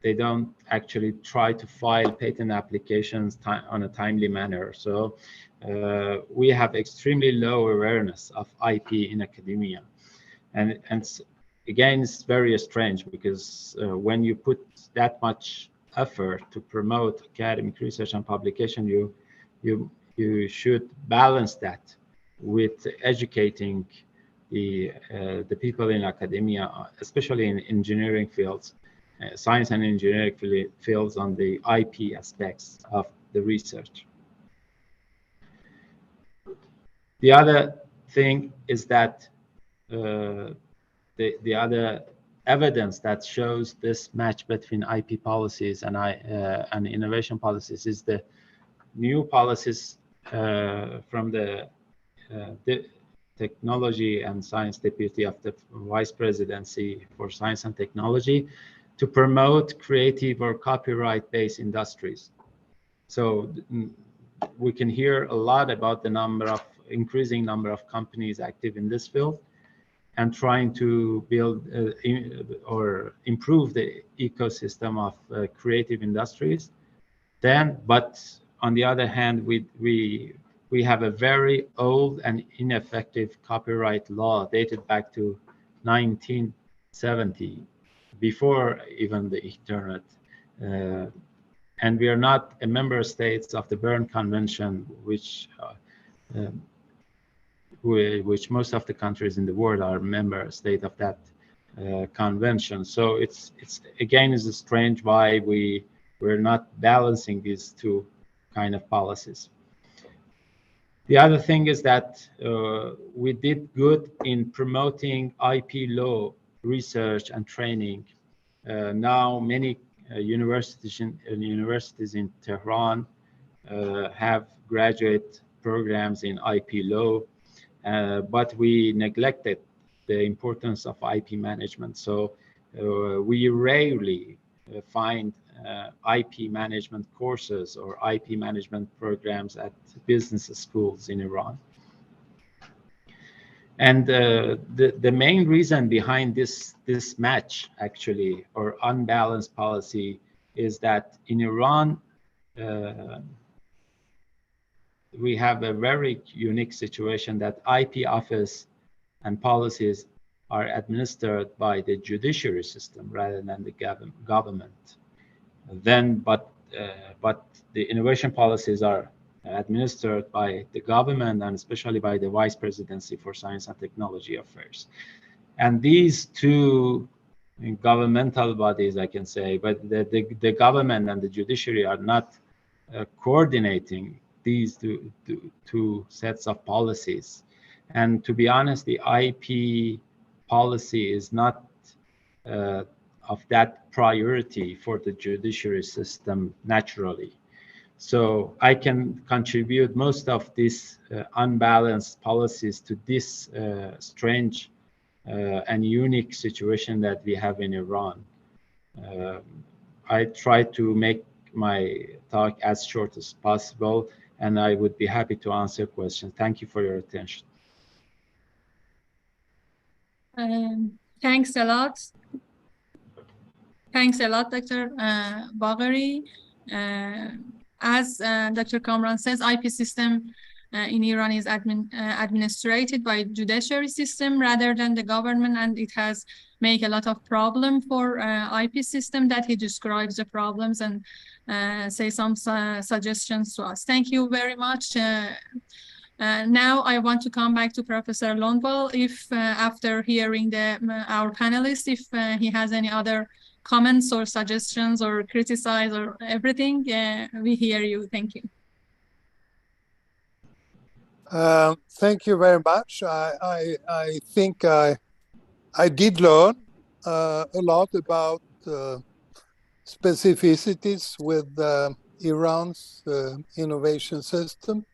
they don't actually try to file patent applications on a timely manner. So we have extremely low awareness of IP in academia. And again, it's very strange, because when you put that much effort to promote academic research and publication, you should balance that with educating the people in academia, especially in engineering fields, science and engineering fields, on the IP aspects of the research. The other thing is that the other evidence that shows this match between IP policies and innovation policies is the new policies from the Technology and Science Deputy of the Vice Presidency for Science and Technology to promote creative or copyright-based industries. So we can hear a lot about the increasing number of companies active in this field and trying to build or improve the ecosystem of creative industries. But on the other hand, we have a very old and ineffective copyright law dated back to 1970, before even the internet. And we are not a member state of the Berne Convention, which most of the countries in the world are member state of that convention. So it's again is strange why we're not balancing these two kind of policies. The other thing is that we did good in promoting IP law research and training. Now many universities in Tehran have graduate programs in IP law, but we neglected the importance of IP management. So we rarely find IP management courses or IP management programs at business schools in Iran. And the main reason behind this match, actually, or unbalanced policy, is that in Iran, we have a very unique situation that IP office and policies are administered by the judiciary system rather than the government. But the innovation policies are administered by the government and especially by the Vice Presidency for Science and Technology Affairs. And these two governmental bodies, I can say, but the government and the judiciary are not coordinating these two sets of policies. And to be honest, the IP policy is not of that priority for the judiciary system naturally. So I can contribute most of these unbalanced policies to this strange and unique situation that we have in Iran. I try to make my talk as short as possible, and I would be happy to answer questions. Thank you for your attention. Thanks a lot. Thanks a lot, Dr. Bagheri. As Dr. Kamran says, IP system in Iran is administrated by judiciary system rather than the government, and it has made a lot of problem for IP system that he describes the problems and say some suggestions to us. Thank you very much. Now I want to come back to Professor Lundvall, if after hearing our panelists, if he has any other comments or suggestions or criticize or everything, we hear you. Thank you. Thank you very much. I think I did learn a lot about specificities with Iran's innovation system.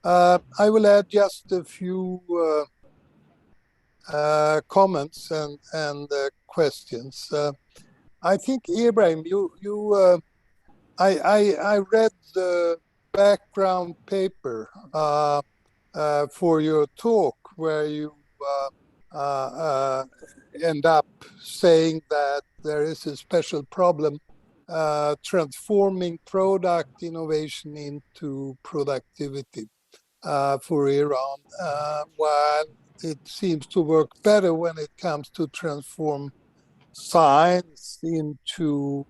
I will add just a few comments and questions. I think, Ibrahim, I read the background paper for your talk, where you end up saying that there is a special problem transforming product innovation into productivity for Iran, while it seems to work better when it comes to transform science into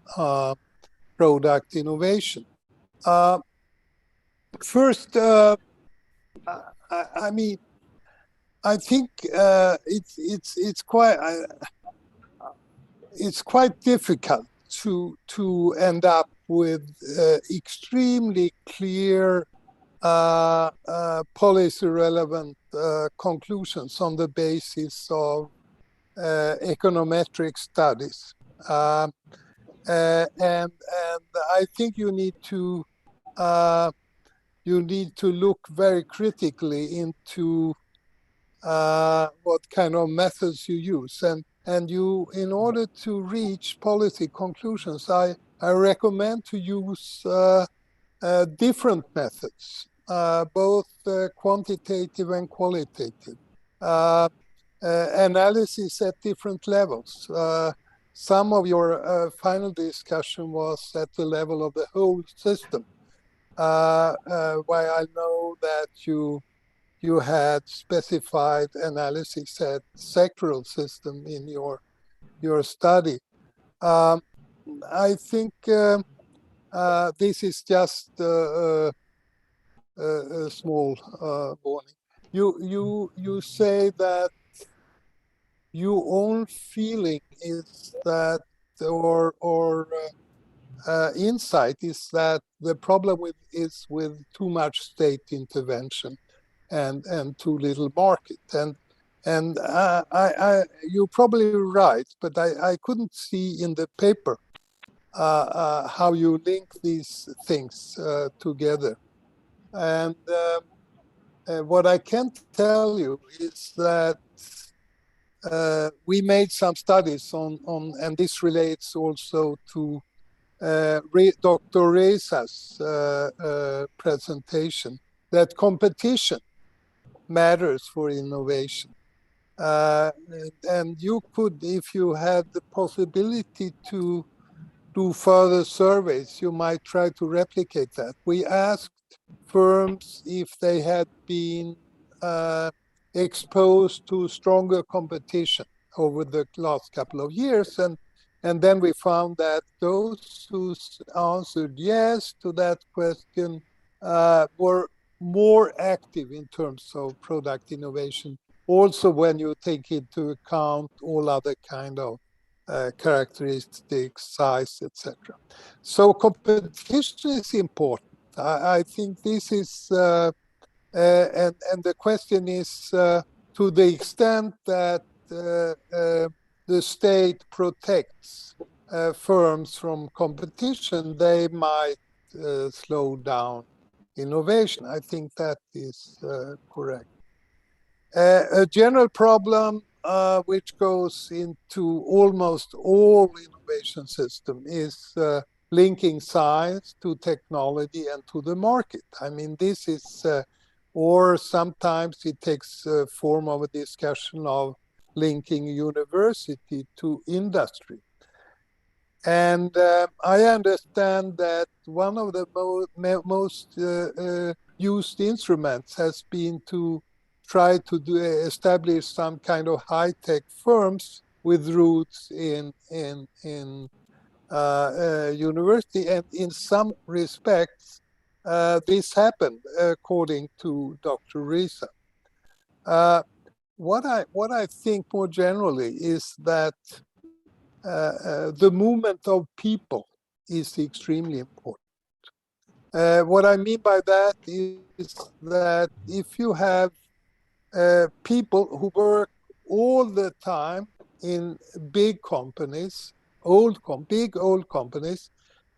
product innovation. First, I mean, I think it's quite difficult to end up with extremely clear policy relevant conclusions on the basis of econometric studies. And I think you need to look very critically into what kind of methods you use, and you, in order to reach policy conclusions, I recommend to use different methods, both quantitative and qualitative. Analysis at different levels. Some of your final discussion was at the level of the whole system, where I know that you had specified analysis at sectoral system in your study. I think this is just a small warning. You say that your own feeling is that, or insight is that the problem is with too much state intervention and too little market. And you're probably right, but I couldn't see in the paper how you link these things together. And what I can tell you is that we made some studies on, and this relates also to Dr. Reza's presentation, that competition matters for innovation. And you could, if you had the possibility to do further surveys, you might try to replicate that. We asked firms if they had been exposed to stronger competition over the last couple of years, and then we found that those who answered yes to that question were more active in terms of product innovation, also when you take into account all other kind of characteristics, size, etc. So competition is important. I think this is, and the question is, to the extent that the state protects firms from competition, they might slow down innovation. I think that is correct. A general problem which goes into almost all innovation system is linking science to technology and to the market. I mean, this is, or sometimes it takes form of a discussion of linking university to industry. And I understand that one of the most used instruments has been to try to establish some kind of high-tech firms with roots in university, and in some respects this happened, according to Dr. Reza. What I think more generally is that the movement of people is extremely important. What I mean by that is that if you have people who work all the time in big companies, big old companies,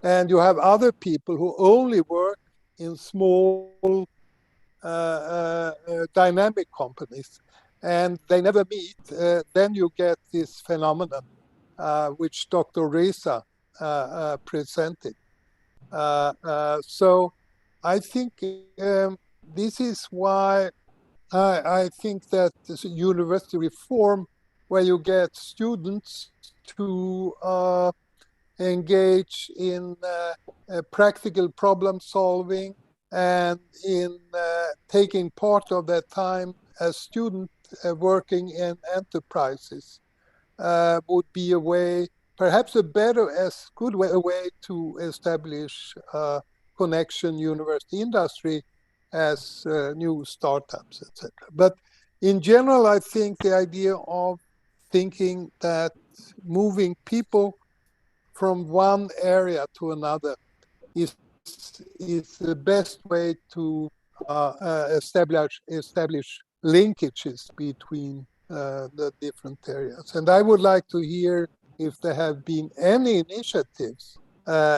and you have other people who only work in small dynamic companies, and they never meet, then you get this phenomenon which Dr. Reza presented. So I think this is why I think that this university reform, where you get students to engage in practical problem solving and in taking part of their time as student working in enterprises, would be a way, perhaps a better, good way to establish connection university industry as new startups, etc. But in general, I think the idea of thinking that moving people from one area to another is the best way to establish linkages between the different areas. And I would like to hear if there have been any initiatives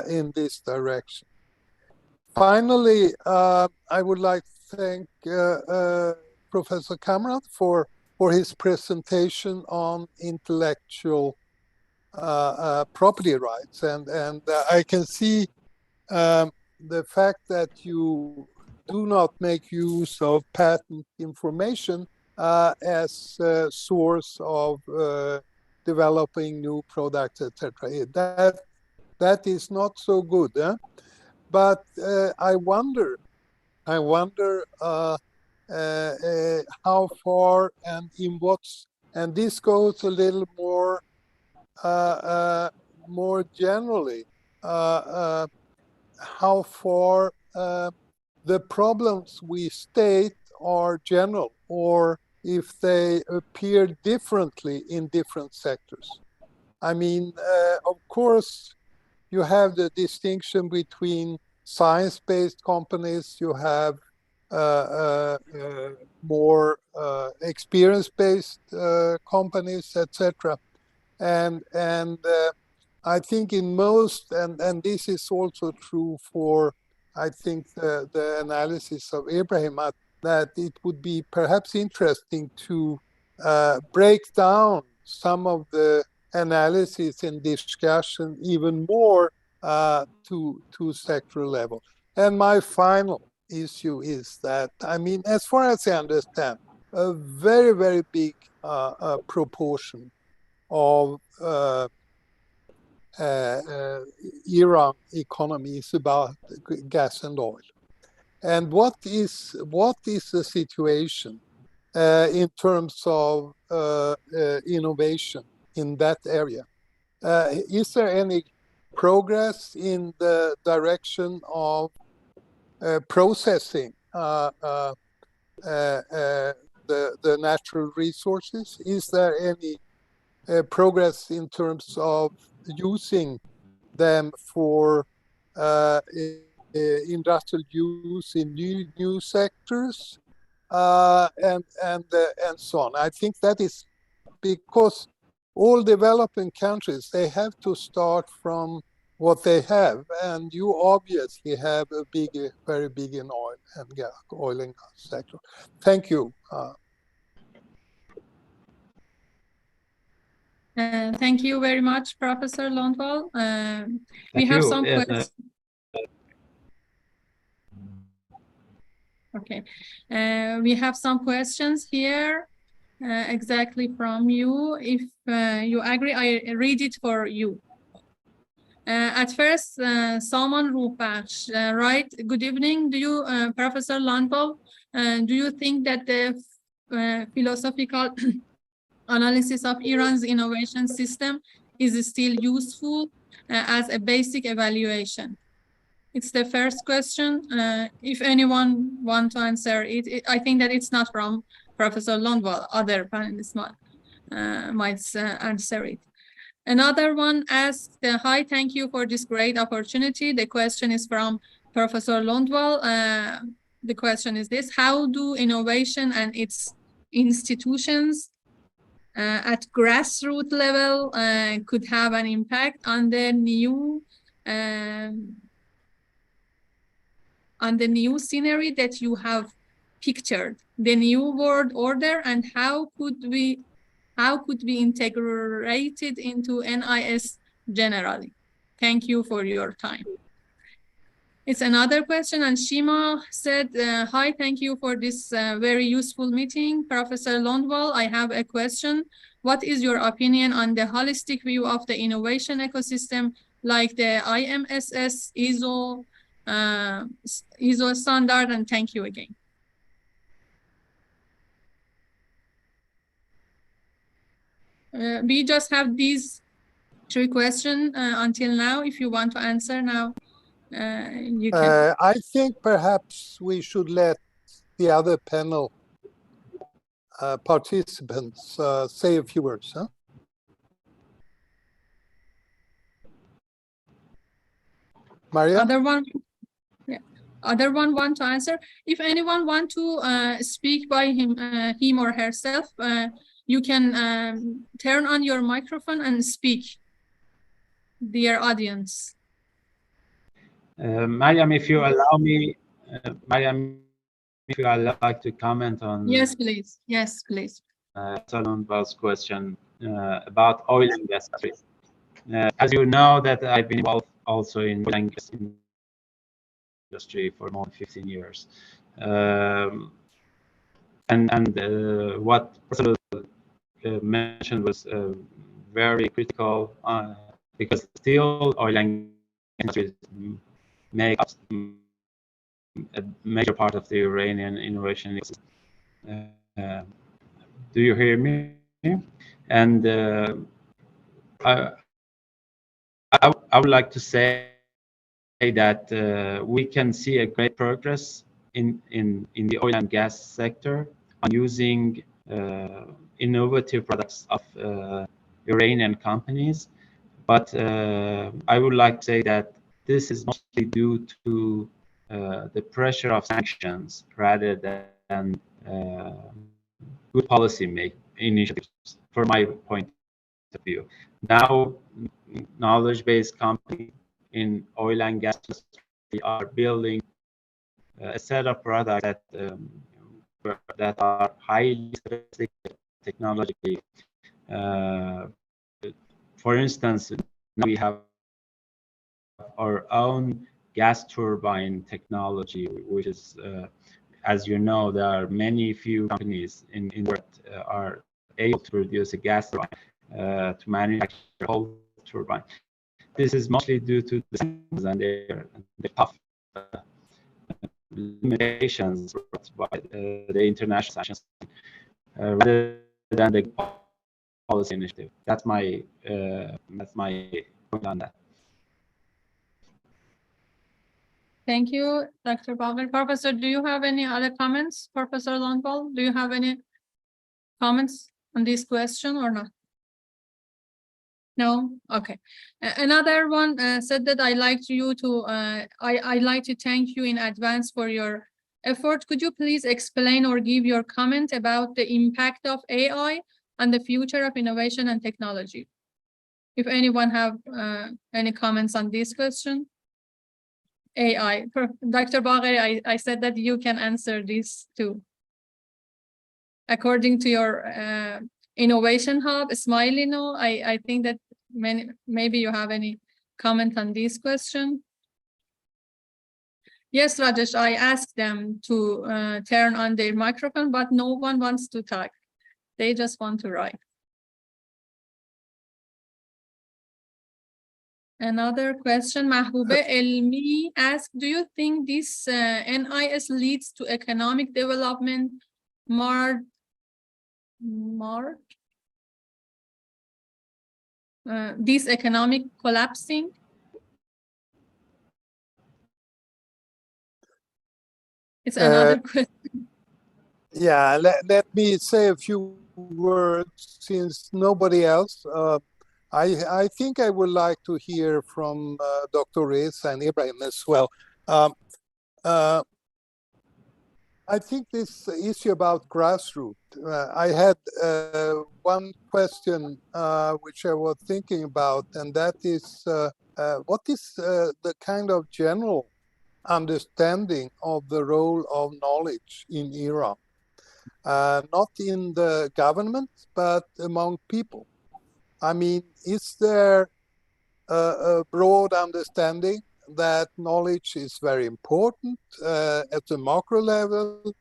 in this direction. Finally, I would like to thank Professor Kamrat for his presentation on intellectual property rights. And I can see the fact that you do not make use of patent information as a source of developing new products, etc. That is not so good. But I wonder how far and in what's, and this goes a little more more generally, how far the problems we state are general, or if they appear differently in different sectors. I mean, of course, you have the distinction between science-based companies, you have more experience-based companies, etc. And I think in most, and this is also true for, I think, the analysis of Ibrahim, that it would be perhaps interesting to break down some of the analysis and discussion even more to sectoral level. And my final issue is that, I mean, as far as I understand, a very, very big proportion of Iran economy is about gas and oil. And what is the situation in terms of innovation in that area? Is there any progress in the direction of processing the natural resources? Is there any progress in terms of using them for industrial use in new sectors, and so on? I think that is because all developing countries, they have to start from what they have, and you obviously have a very big in oil and gas sector. Thank you. Thank you very much, Professor Lundvall. We have some questions. Okay, we have some questions here exactly from you. If you agree, I read it for you. At first, Salman Rupash, right? Good evening. Do you, Professor Lundvall, do you think that the philosophical analysis of Iran's innovation system is still useful as a basic evaluation? It's the first question. If anyone wants to answer it, I think that it's not from Professor Lundvall. Other panelists might answer it. Another one asked, hi, thank you for this great opportunity. The question is from Professor Lundvall. The question is this: how do innovation and its institutions at grassroots level could have an impact on the new scenery that you have pictured, the new world order, and how could we integrate it into NIS generally? Thank you for your time. It's another question, and Shima said, hi, thank you for this very useful meeting. Professor Lundvall, I have a question. What is your opinion on the holistic view of the innovation ecosystem, like the IMSS, ISO standard? And thank you again. We just have these 3 questions until now. If you want to answer now, you can. I think perhaps we should let the other panel participants say a few words. Huh? Maria? Other one? Yeah. other one want to answer. If anyone want to speak by him or herself, you can turn on your microphone and speak, dear audience. Mariam, if you allow me, Mariam, if you allow, like to comment on Yes, please. Yes, please. Salon's question about oil and gas. As you know, that I've been involved also in oil and gas industry for more than 15 years. What Professor mentioned was very critical because still oil and industry make up a major part of the Iranian innovation. Do you hear me? And I would like to say that we can see a great progress in the oil and gas sector on using innovative products of Iranian companies. But I would like to say that this is mostly due to the pressure of sanctions rather than good policy initiatives, from my point of view. Now, knowledge-based companies in oil and gas industry are building a set of products that are highly sophisticated technologically. For instance, now we have our own gas turbine technology, which is, as you know, there are few companies in the world are able to produce a gas turbine to manufacture a whole turbine. This is mostly due to the sanctions and the tough limitations brought by the international sanctions rather than the policy initiative. That's my point on that. Thank you, Dr. Bagher. Professor, do you have any other comments? Professor Lundvall, do you have any comments on this question or not? No? Okay. Another one said that I like to thank you in advance for your effort. Could you please explain or give your comment about the impact of AI on the future of innovation and technology? If anyone have any comments on this question. AI. Dr. Bagher, I said that you can answer this too. According to your Innovation Hub, Smilino, I think that maybe you have any comment on this question. Yes, Rajesh, I asked them to turn on their microphone, but no one wants to talk. They just want to write. Another question, Mahbube Elmi asked, do you think this NIS leads to economic development this economic collapsing? It's another question. Yeah, let me say a few words since nobody else. I think I would like to hear from Dr. Reza and Ibrahim as well. I think this issue about grassroots, I had one question which I was thinking about, and that is, what is the kind of general understanding of the role of knowledge in Iran? Not in the government, but among people. I mean, is there a broad understanding that knowledge is very important at the macro level,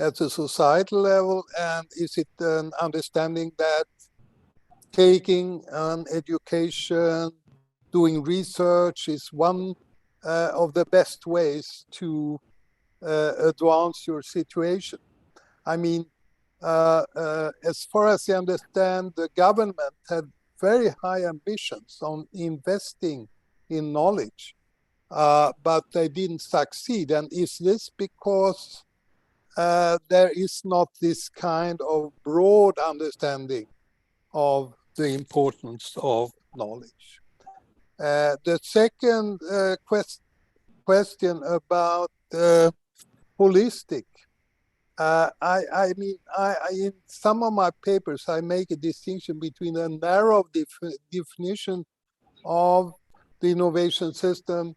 at the societal level, and is it an understanding that taking an education, doing research is one of the best ways to advance your situation? I mean, as far as I understand, the government had very high ambitions on investing in knowledge, but they didn't succeed. And is this because there is not this kind of broad understanding of the importance of knowledge? The second question about holistic. I mean, in some of my papers, I make a distinction between a narrow definition of the innovation system,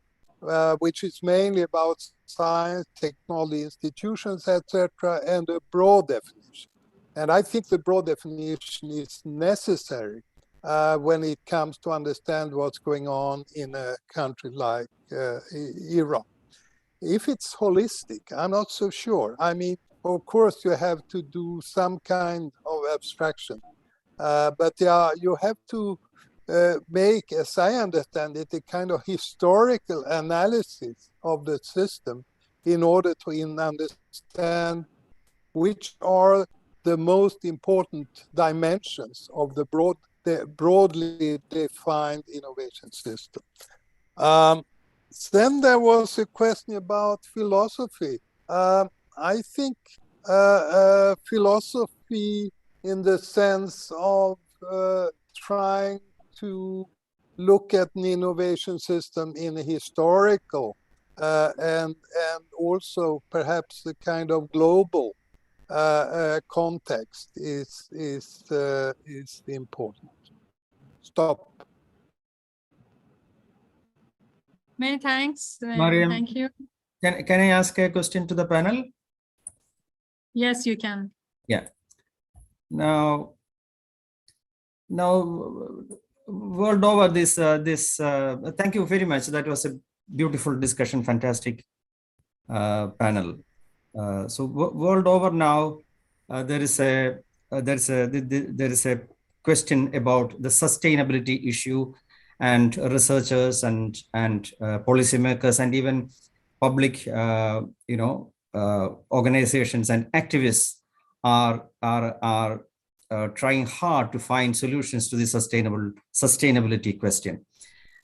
which is mainly about science, technology, institutions, etc., and a broad definition. And I think the broad definition is necessary when it comes to understand what's going on in a country like Iran. If it's holistic, I'm not so sure. I mean, of course, you have to do some kind of abstraction, but yeah, you have to make, as I understand it, a kind of historical analysis of the system in order to understand which are the most important dimensions of the broadly defined innovation system. Then there was a question about philosophy. I think philosophy in the sense of trying to look at an innovation system in a historical and also perhaps a kind of global context is important. Stop. Many thanks. Mariam, Thank you. can I ask a question to the panel? Yes, you can. Yeah. Now, world over thank you very much. That was a beautiful discussion, fantastic panel. So world over now, there is a question about the sustainability issue, and researchers and policymakers and even public organizations and activists are trying hard to find solutions to the sustainability question.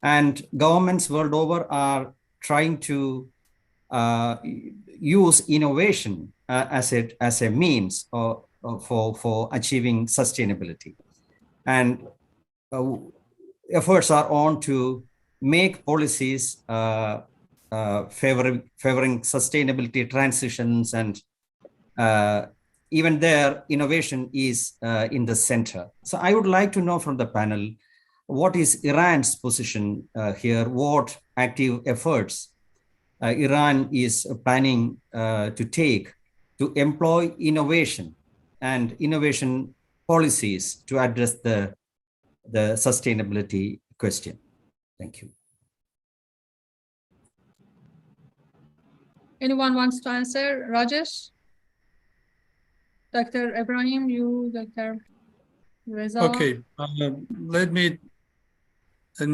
And governments world over are trying to use innovation as a means for achieving sustainability. And efforts are on to make policies favoring sustainability transitions, and even there innovation is in the center. So I would like to know from the panel, what is Iran's position here? What active efforts Iran is planning to take to employ innovation and innovation policies to address the sustainability question? Thank you. Anyone wants to answer? Rajesh? Dr. Ibrahim, you, Dr. Reza? Okay, let me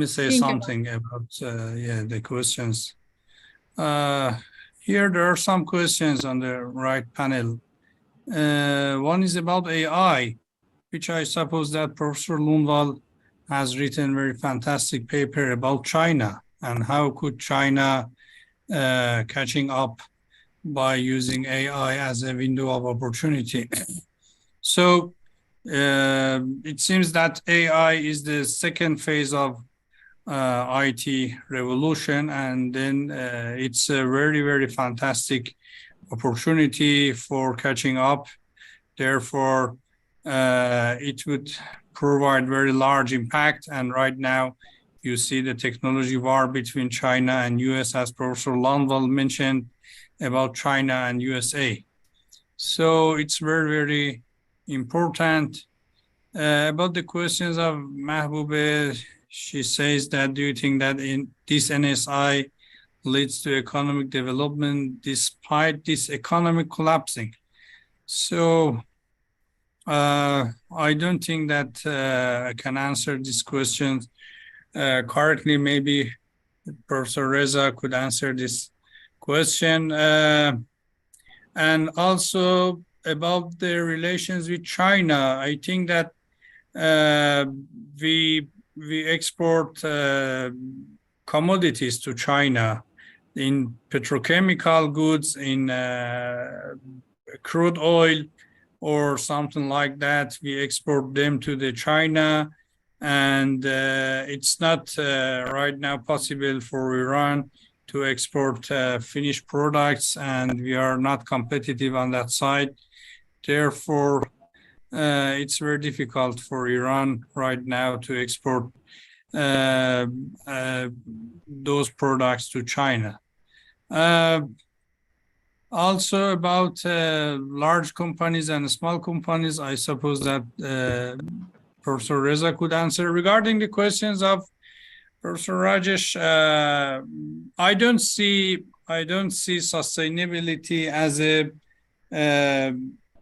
say something about the questions. Here there are some questions on the right panel. One is about AI, which I suppose that Professor Lundvall has written a very fantastic paper about China and how could China catching up by using AI as a window of opportunity. So it seems that AI is the second phase of IT revolution, and then it's a very, very fantastic opportunity for catching up. Therefore, it would provide very large impact. And right now, you see the technology war between China and US, as Professor Lundvall mentioned, about China and USA. So it's very, very important. About the questions of Mahbube, she says that, do you think that in this NSI leads to economic development despite this economic collapsing? So I don't think that I can answer these questions correctly. Maybe Professor Reza could answer this question. And also about the relations with China, I think that we export commodities to China in petrochemical goods, in crude oil or something like that. We export them to the China, and it's not right now possible for Iran to export finished products, and we are not competitive on that side. Therefore, it's very difficult for Iran right now to export those products to China. Also about large companies and small companies, I suppose that Professor Reza could answer. Regarding the questions of Professor Rajesh, I don't see sustainability as a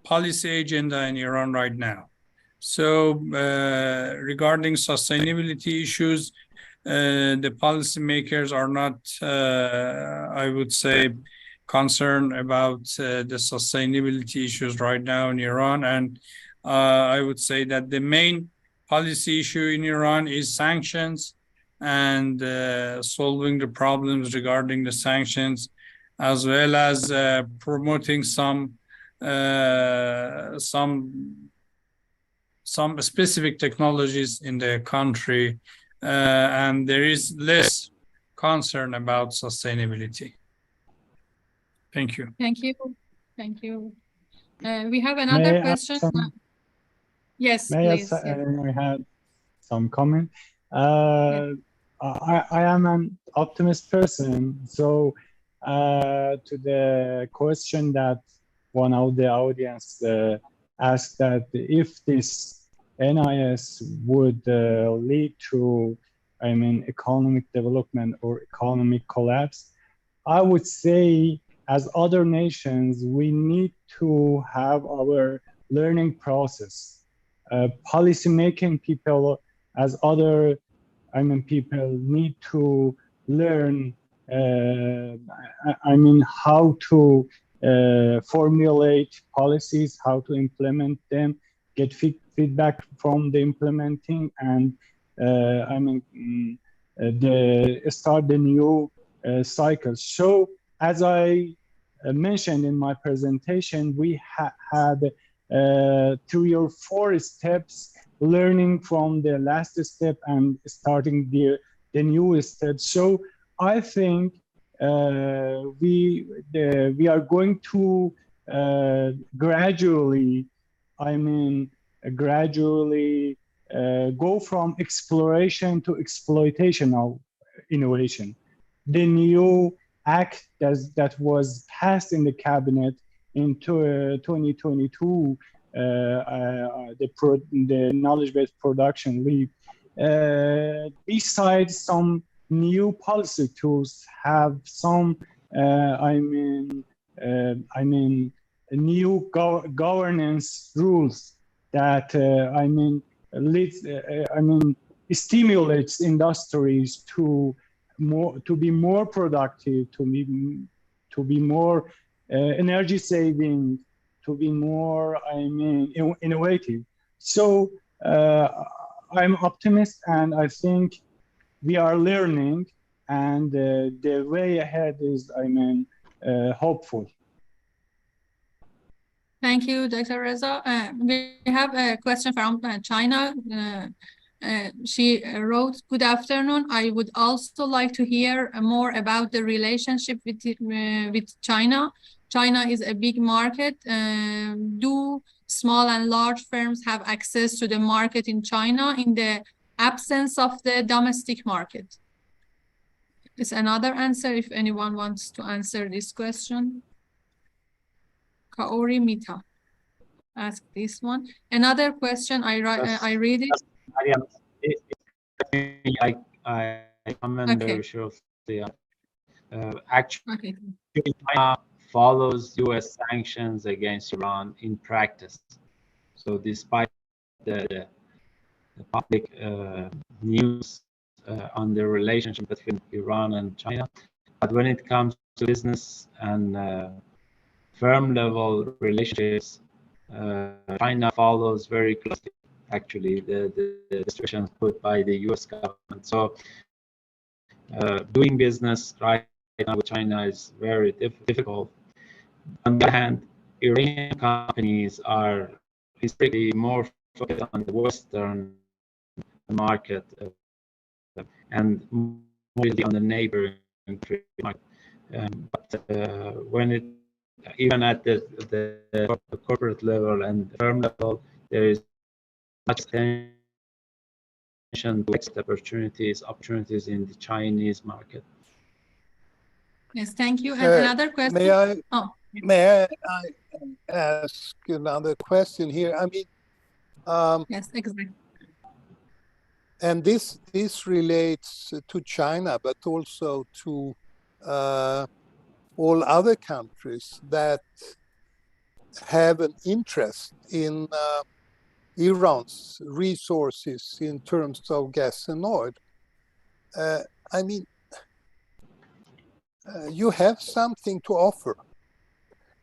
policy agenda in Iran right now. So regarding sustainability issues, the policymakers are not, I would say, concerned about the sustainability issues right now in Iran. And I would say that the main policy issue in Iran is sanctions and solving the problems regarding the sanctions, as well as promoting some specific technologies in the country, and there is less concern about sustainability. Thank you. Thank you. Thank you. We have another question. Yes, please. I had some comment. I am an optimist person, so to the question that one of the audience asked, that if this NIS would lead to, I mean, economic development or economic collapse, I would say, as other nations, we need to have our learning process. Policy-making people, as other, I mean, people need to learn, I mean, how to formulate policies, how to implement them, get feedback from the implementing, and I mean, start the new cycle. So, as I mentioned in my presentation, we had 3 or 4 steps, learning from the last step and starting the new step. So I think we are going to gradually go from exploration to exploitation of innovation. The new act that was passed in the cabinet in 2022, the knowledge-based production lead, besides some new policy tools, have some new governance rules that stimulates industries to be more productive, to be more energy saving, to be more innovative. So I'm optimist, and I think we are learning, and the way ahead is hopeful. Thank you, Dr. Reza. We have a question from China. She wrote, "Good afternoon. I would also like to hear more about the relationship with China. China is a big market. Do small and large firms have access to the market in China in the absence of the domestic market?" It's another answer if anyone wants to answer this question. Kaori Mita asked this one. Another question, I read it. I comment very shortly. Actually, China follows U.S. sanctions against Iran in practice. So despite the public news on the relationship between Iran and China, but when it comes to business and firm level relationships, China follows very closely, actually, the restrictions put by the U.S. government. So doing business right now with China is very difficult. On the other hand, Iranian companies are historically more focused on the Western market and more on the neighboring pretty much. But when it, even at the corporate level and firm level, there is much attention to opportunities in the Chinese market. Yes, thank you. And another question. May I ask another question here? I mean, yes, exactly. and this relates to China, but also to all other countries that have an interest in Iran's resources in terms of gas and oil. I mean, you have something to offer,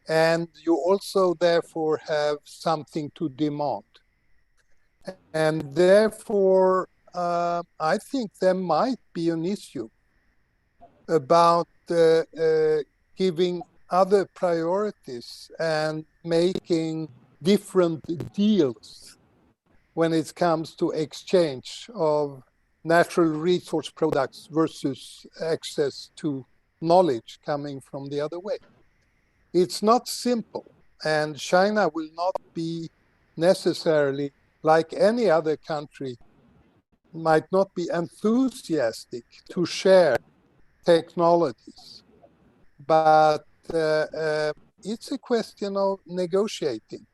and you also therefore have something to demand. And therefore, I think there might be an issue about giving other priorities and making different deals when it comes to exchange of natural resource products versus access to knowledge coming from the other way. It's not simple, and China will not be necessarily, like any other country, might not be enthusiastic to share technologies. But it's a question of negotiating.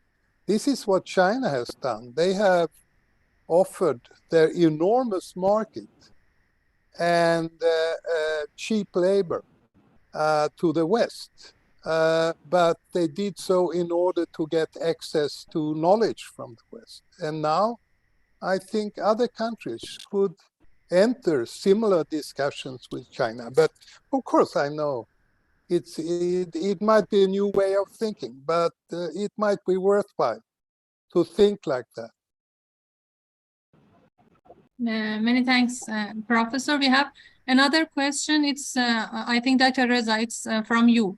This is what China has done. They have offered their enormous market and cheap labor to the West. But they did so in order to get access to knowledge from the West. And now I think other countries could enter similar discussions with China. But of course, I know it might be a new way of thinking, but it might be worthwhile to think like that. Many thanks, Professor. We have another question. It's, I think, Dr. Reza, it's from you.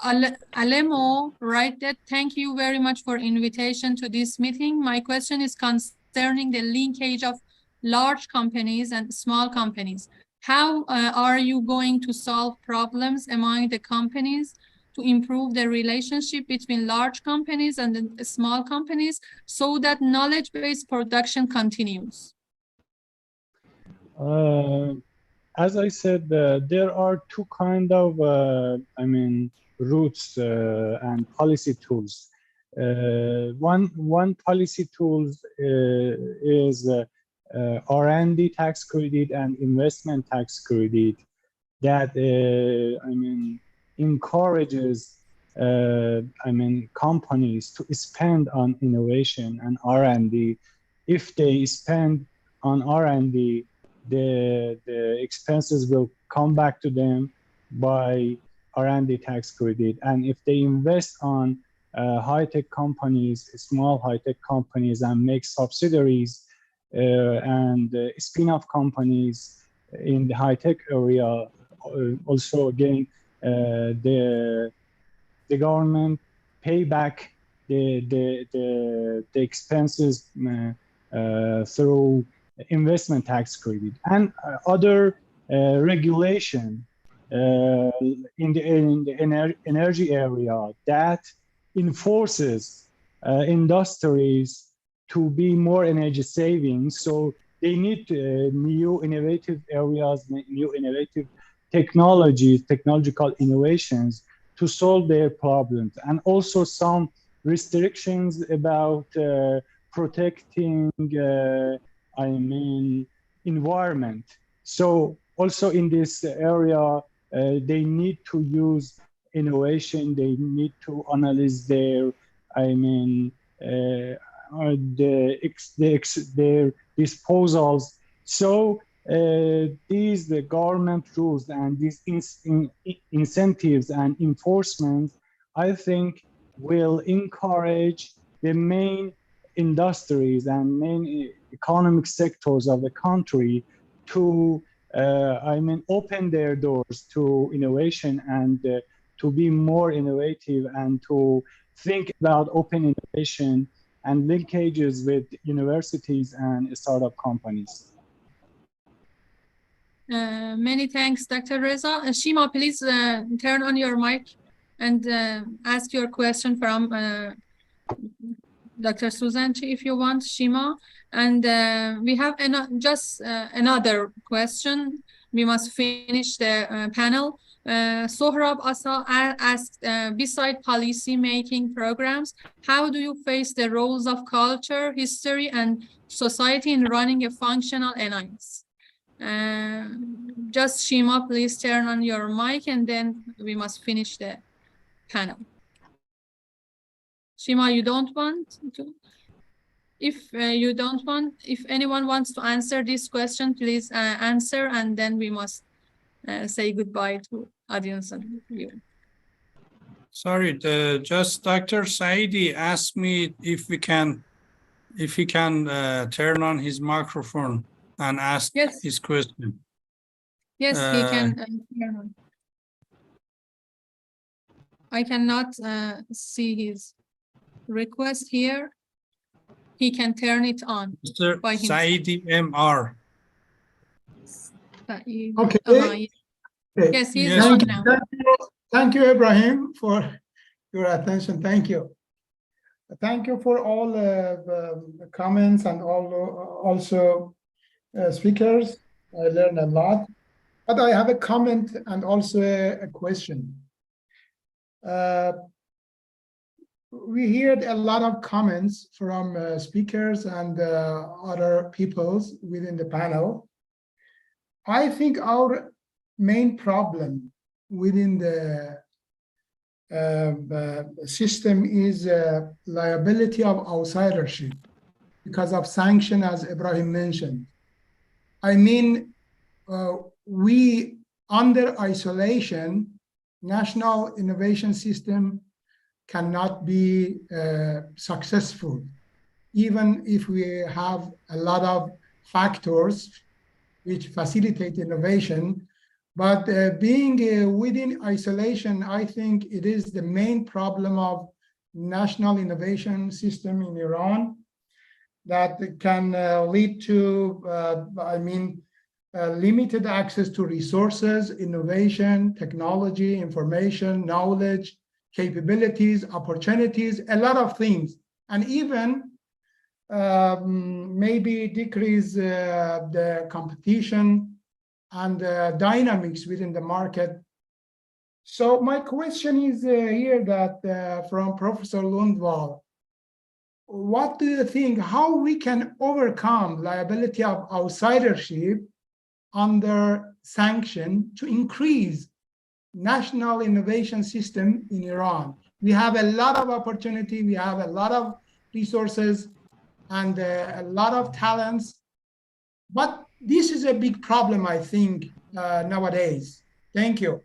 Alemo write that, thank you very much for invitation to this meeting. My question is concerning the linkage of large companies and small companies. How are you going to solve problems among the companies to improve the relationship between large companies and the small companies so that knowledge-based production continues? As I said, there are two kind of, routes and policy tools. One policy tool is R&D tax credit and investment tax credit that encourages companies to spend on innovation and R&D. If they spend on R&D, the expenses will come back to them by R&D tax credit. And if they invest on high-tech companies, small high-tech companies, and make subsidiaries and spin-off companies in the high-tech area, also again, the government pay back the expenses through investment tax credit and other regulation in the energy area that enforces industries to be more energy saving. So they need new innovative areas, new innovative technologies, technological innovations to solve their problems, and also some restrictions about protecting environment. So also in this area, they need to use innovation. They need to analyze their, their disposals. So these the government rules and these incentives and enforcement, I think, will encourage the main industries and main economic sectors of the country to open their doors to innovation and to be more innovative and to think about open innovation and linkages with universities and startup companies. Many thanks, Dr. Reza. Shima, please turn on your mic and ask your question from Dr. Suzanchi if you want, Shima. And we have just another question. We must finish the panel. Sohrab Asa asked, beside policy making programs, how do you face the roles of culture, history, and society in running a functional NIS? Just Shima, please turn on your mic and then we must finish the panel. Shima, you don't want to? If you don't want, if anyone wants to answer this question, please answer, and then we must say goodbye to audience and viewer. Sorry, just Dr. Saidi asked me if he can turn on his microphone and ask his question. Yes, he can turn on. I cannot see his request here. He can turn it on Mr. by himself. Saidi MR. Okay. Yes, he's Yes. on now. Thank you, Ibrahim, for your attention. Thank you. Thank you for all the comments and also speakers. I learned a lot. But I have a comment and also a question. We heard a lot of comments from speakers and other peoples within the panel. I think our main problem within the system is liability of outsidership because of sanction, as Ibrahim mentioned. I mean, we under isolation, national innovation system cannot be successful, even if we have a lot of factors which facilitate innovation. But being within isolation, I think it is the main problem of national innovation system in Iran that can lead to, limited access to resources, innovation, technology, information, knowledge, capabilities, opportunities, a lot of things, and even maybe decrease the competition and dynamics within the market. So my question is here that from Professor Lundvall, what do you think, how we can overcome liability of outsidership under sanction to increase national innovation system in Iran? We have a lot of opportunity, we have a lot of resources and a lot of talents, but this is a big problem, I think, nowadays. Thank you.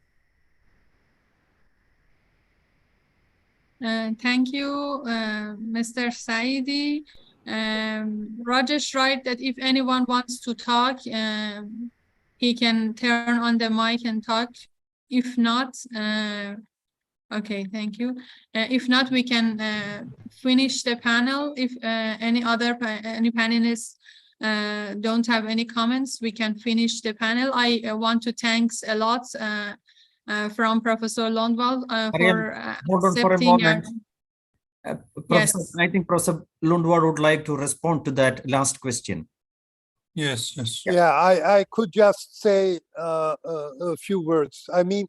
Thank you, Mr. Saidi. Rajesh writes that if anyone wants to talk, he can turn on the mic and talk. If not, okay, thank you. If not, we can finish the panel. If any panelists don't have any comments, we can finish the panel. I want to thanks a lot from Professor Lundvall for hold on for a moment. Yes. I think Professor Lundvall would like to respond to that last question. Yes, yes. Yeah, I could just say a few words. I mean,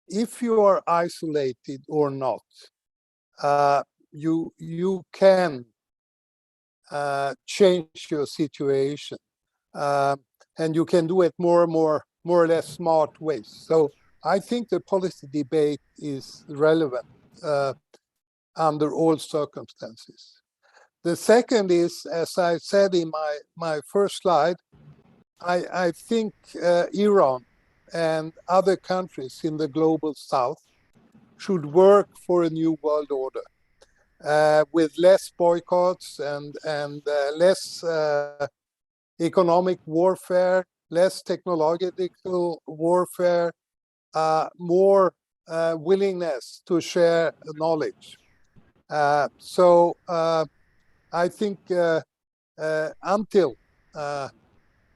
if you are isolated or not, you can change your situation, and you can do it more or less smart ways. So I think the policy debate is relevant under all circumstances. The second is, as I said in my first slide, I think Iran and other countries in the global south should work for a new world order with less boycotts and less economic warfare, less technological warfare, more willingness to share knowledge. So I think until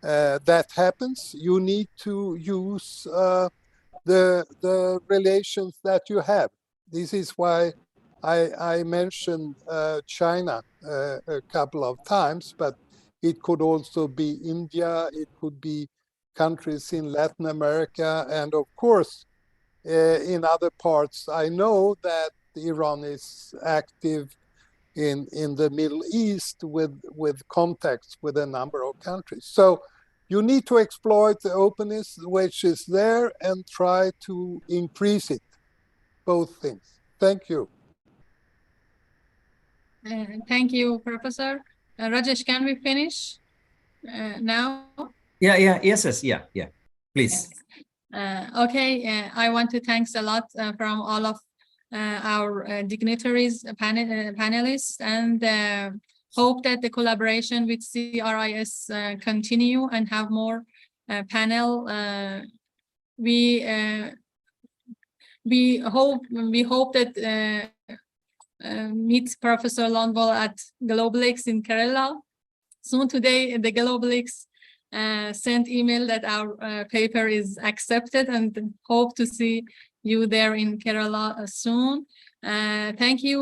that happens, you need to use the relations that you have. This is why I mentioned China a couple of times, but it could also be India, it could be countries in Latin America, and of course, in other parts. I know that Iran is active in the Middle East with contacts with a number of countries. So you need to exploit the openness which is there and try to increase it, both things. Thank you. Thank you, Professor. Rajesh, can we finish now? Yeah. Please. Okay, I want to thanks a lot from all of our dignitaries, panelists, and hope that the collaboration with CRIS continue and have more panel. We hope that meet Professor Longwell at GlobalX in Kerala. Soon today, the GlobalX sent email that our paper is accepted, and hope to see you there in Kerala soon. Thank you,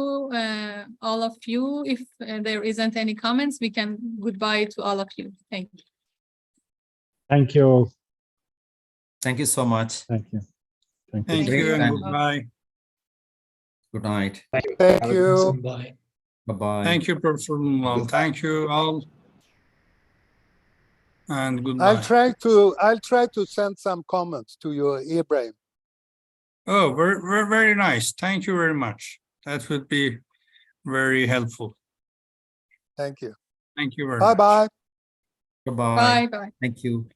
all of you. If there isn't any comments, we can goodbye to all of you. Thank you. Thank you. Thank you so much. Thank you. Thank you and goodbye. Good night. Thank you. Bye-bye. Thank you, Professor Longwell. Thank you all. And goodbye. I'll try to send some comments to you, Ibrahim. Oh, very nice. Thank you very much. That would be very helpful. Thank you. Thank you very much. Bye-bye. Goodbye. Bye. Thank you.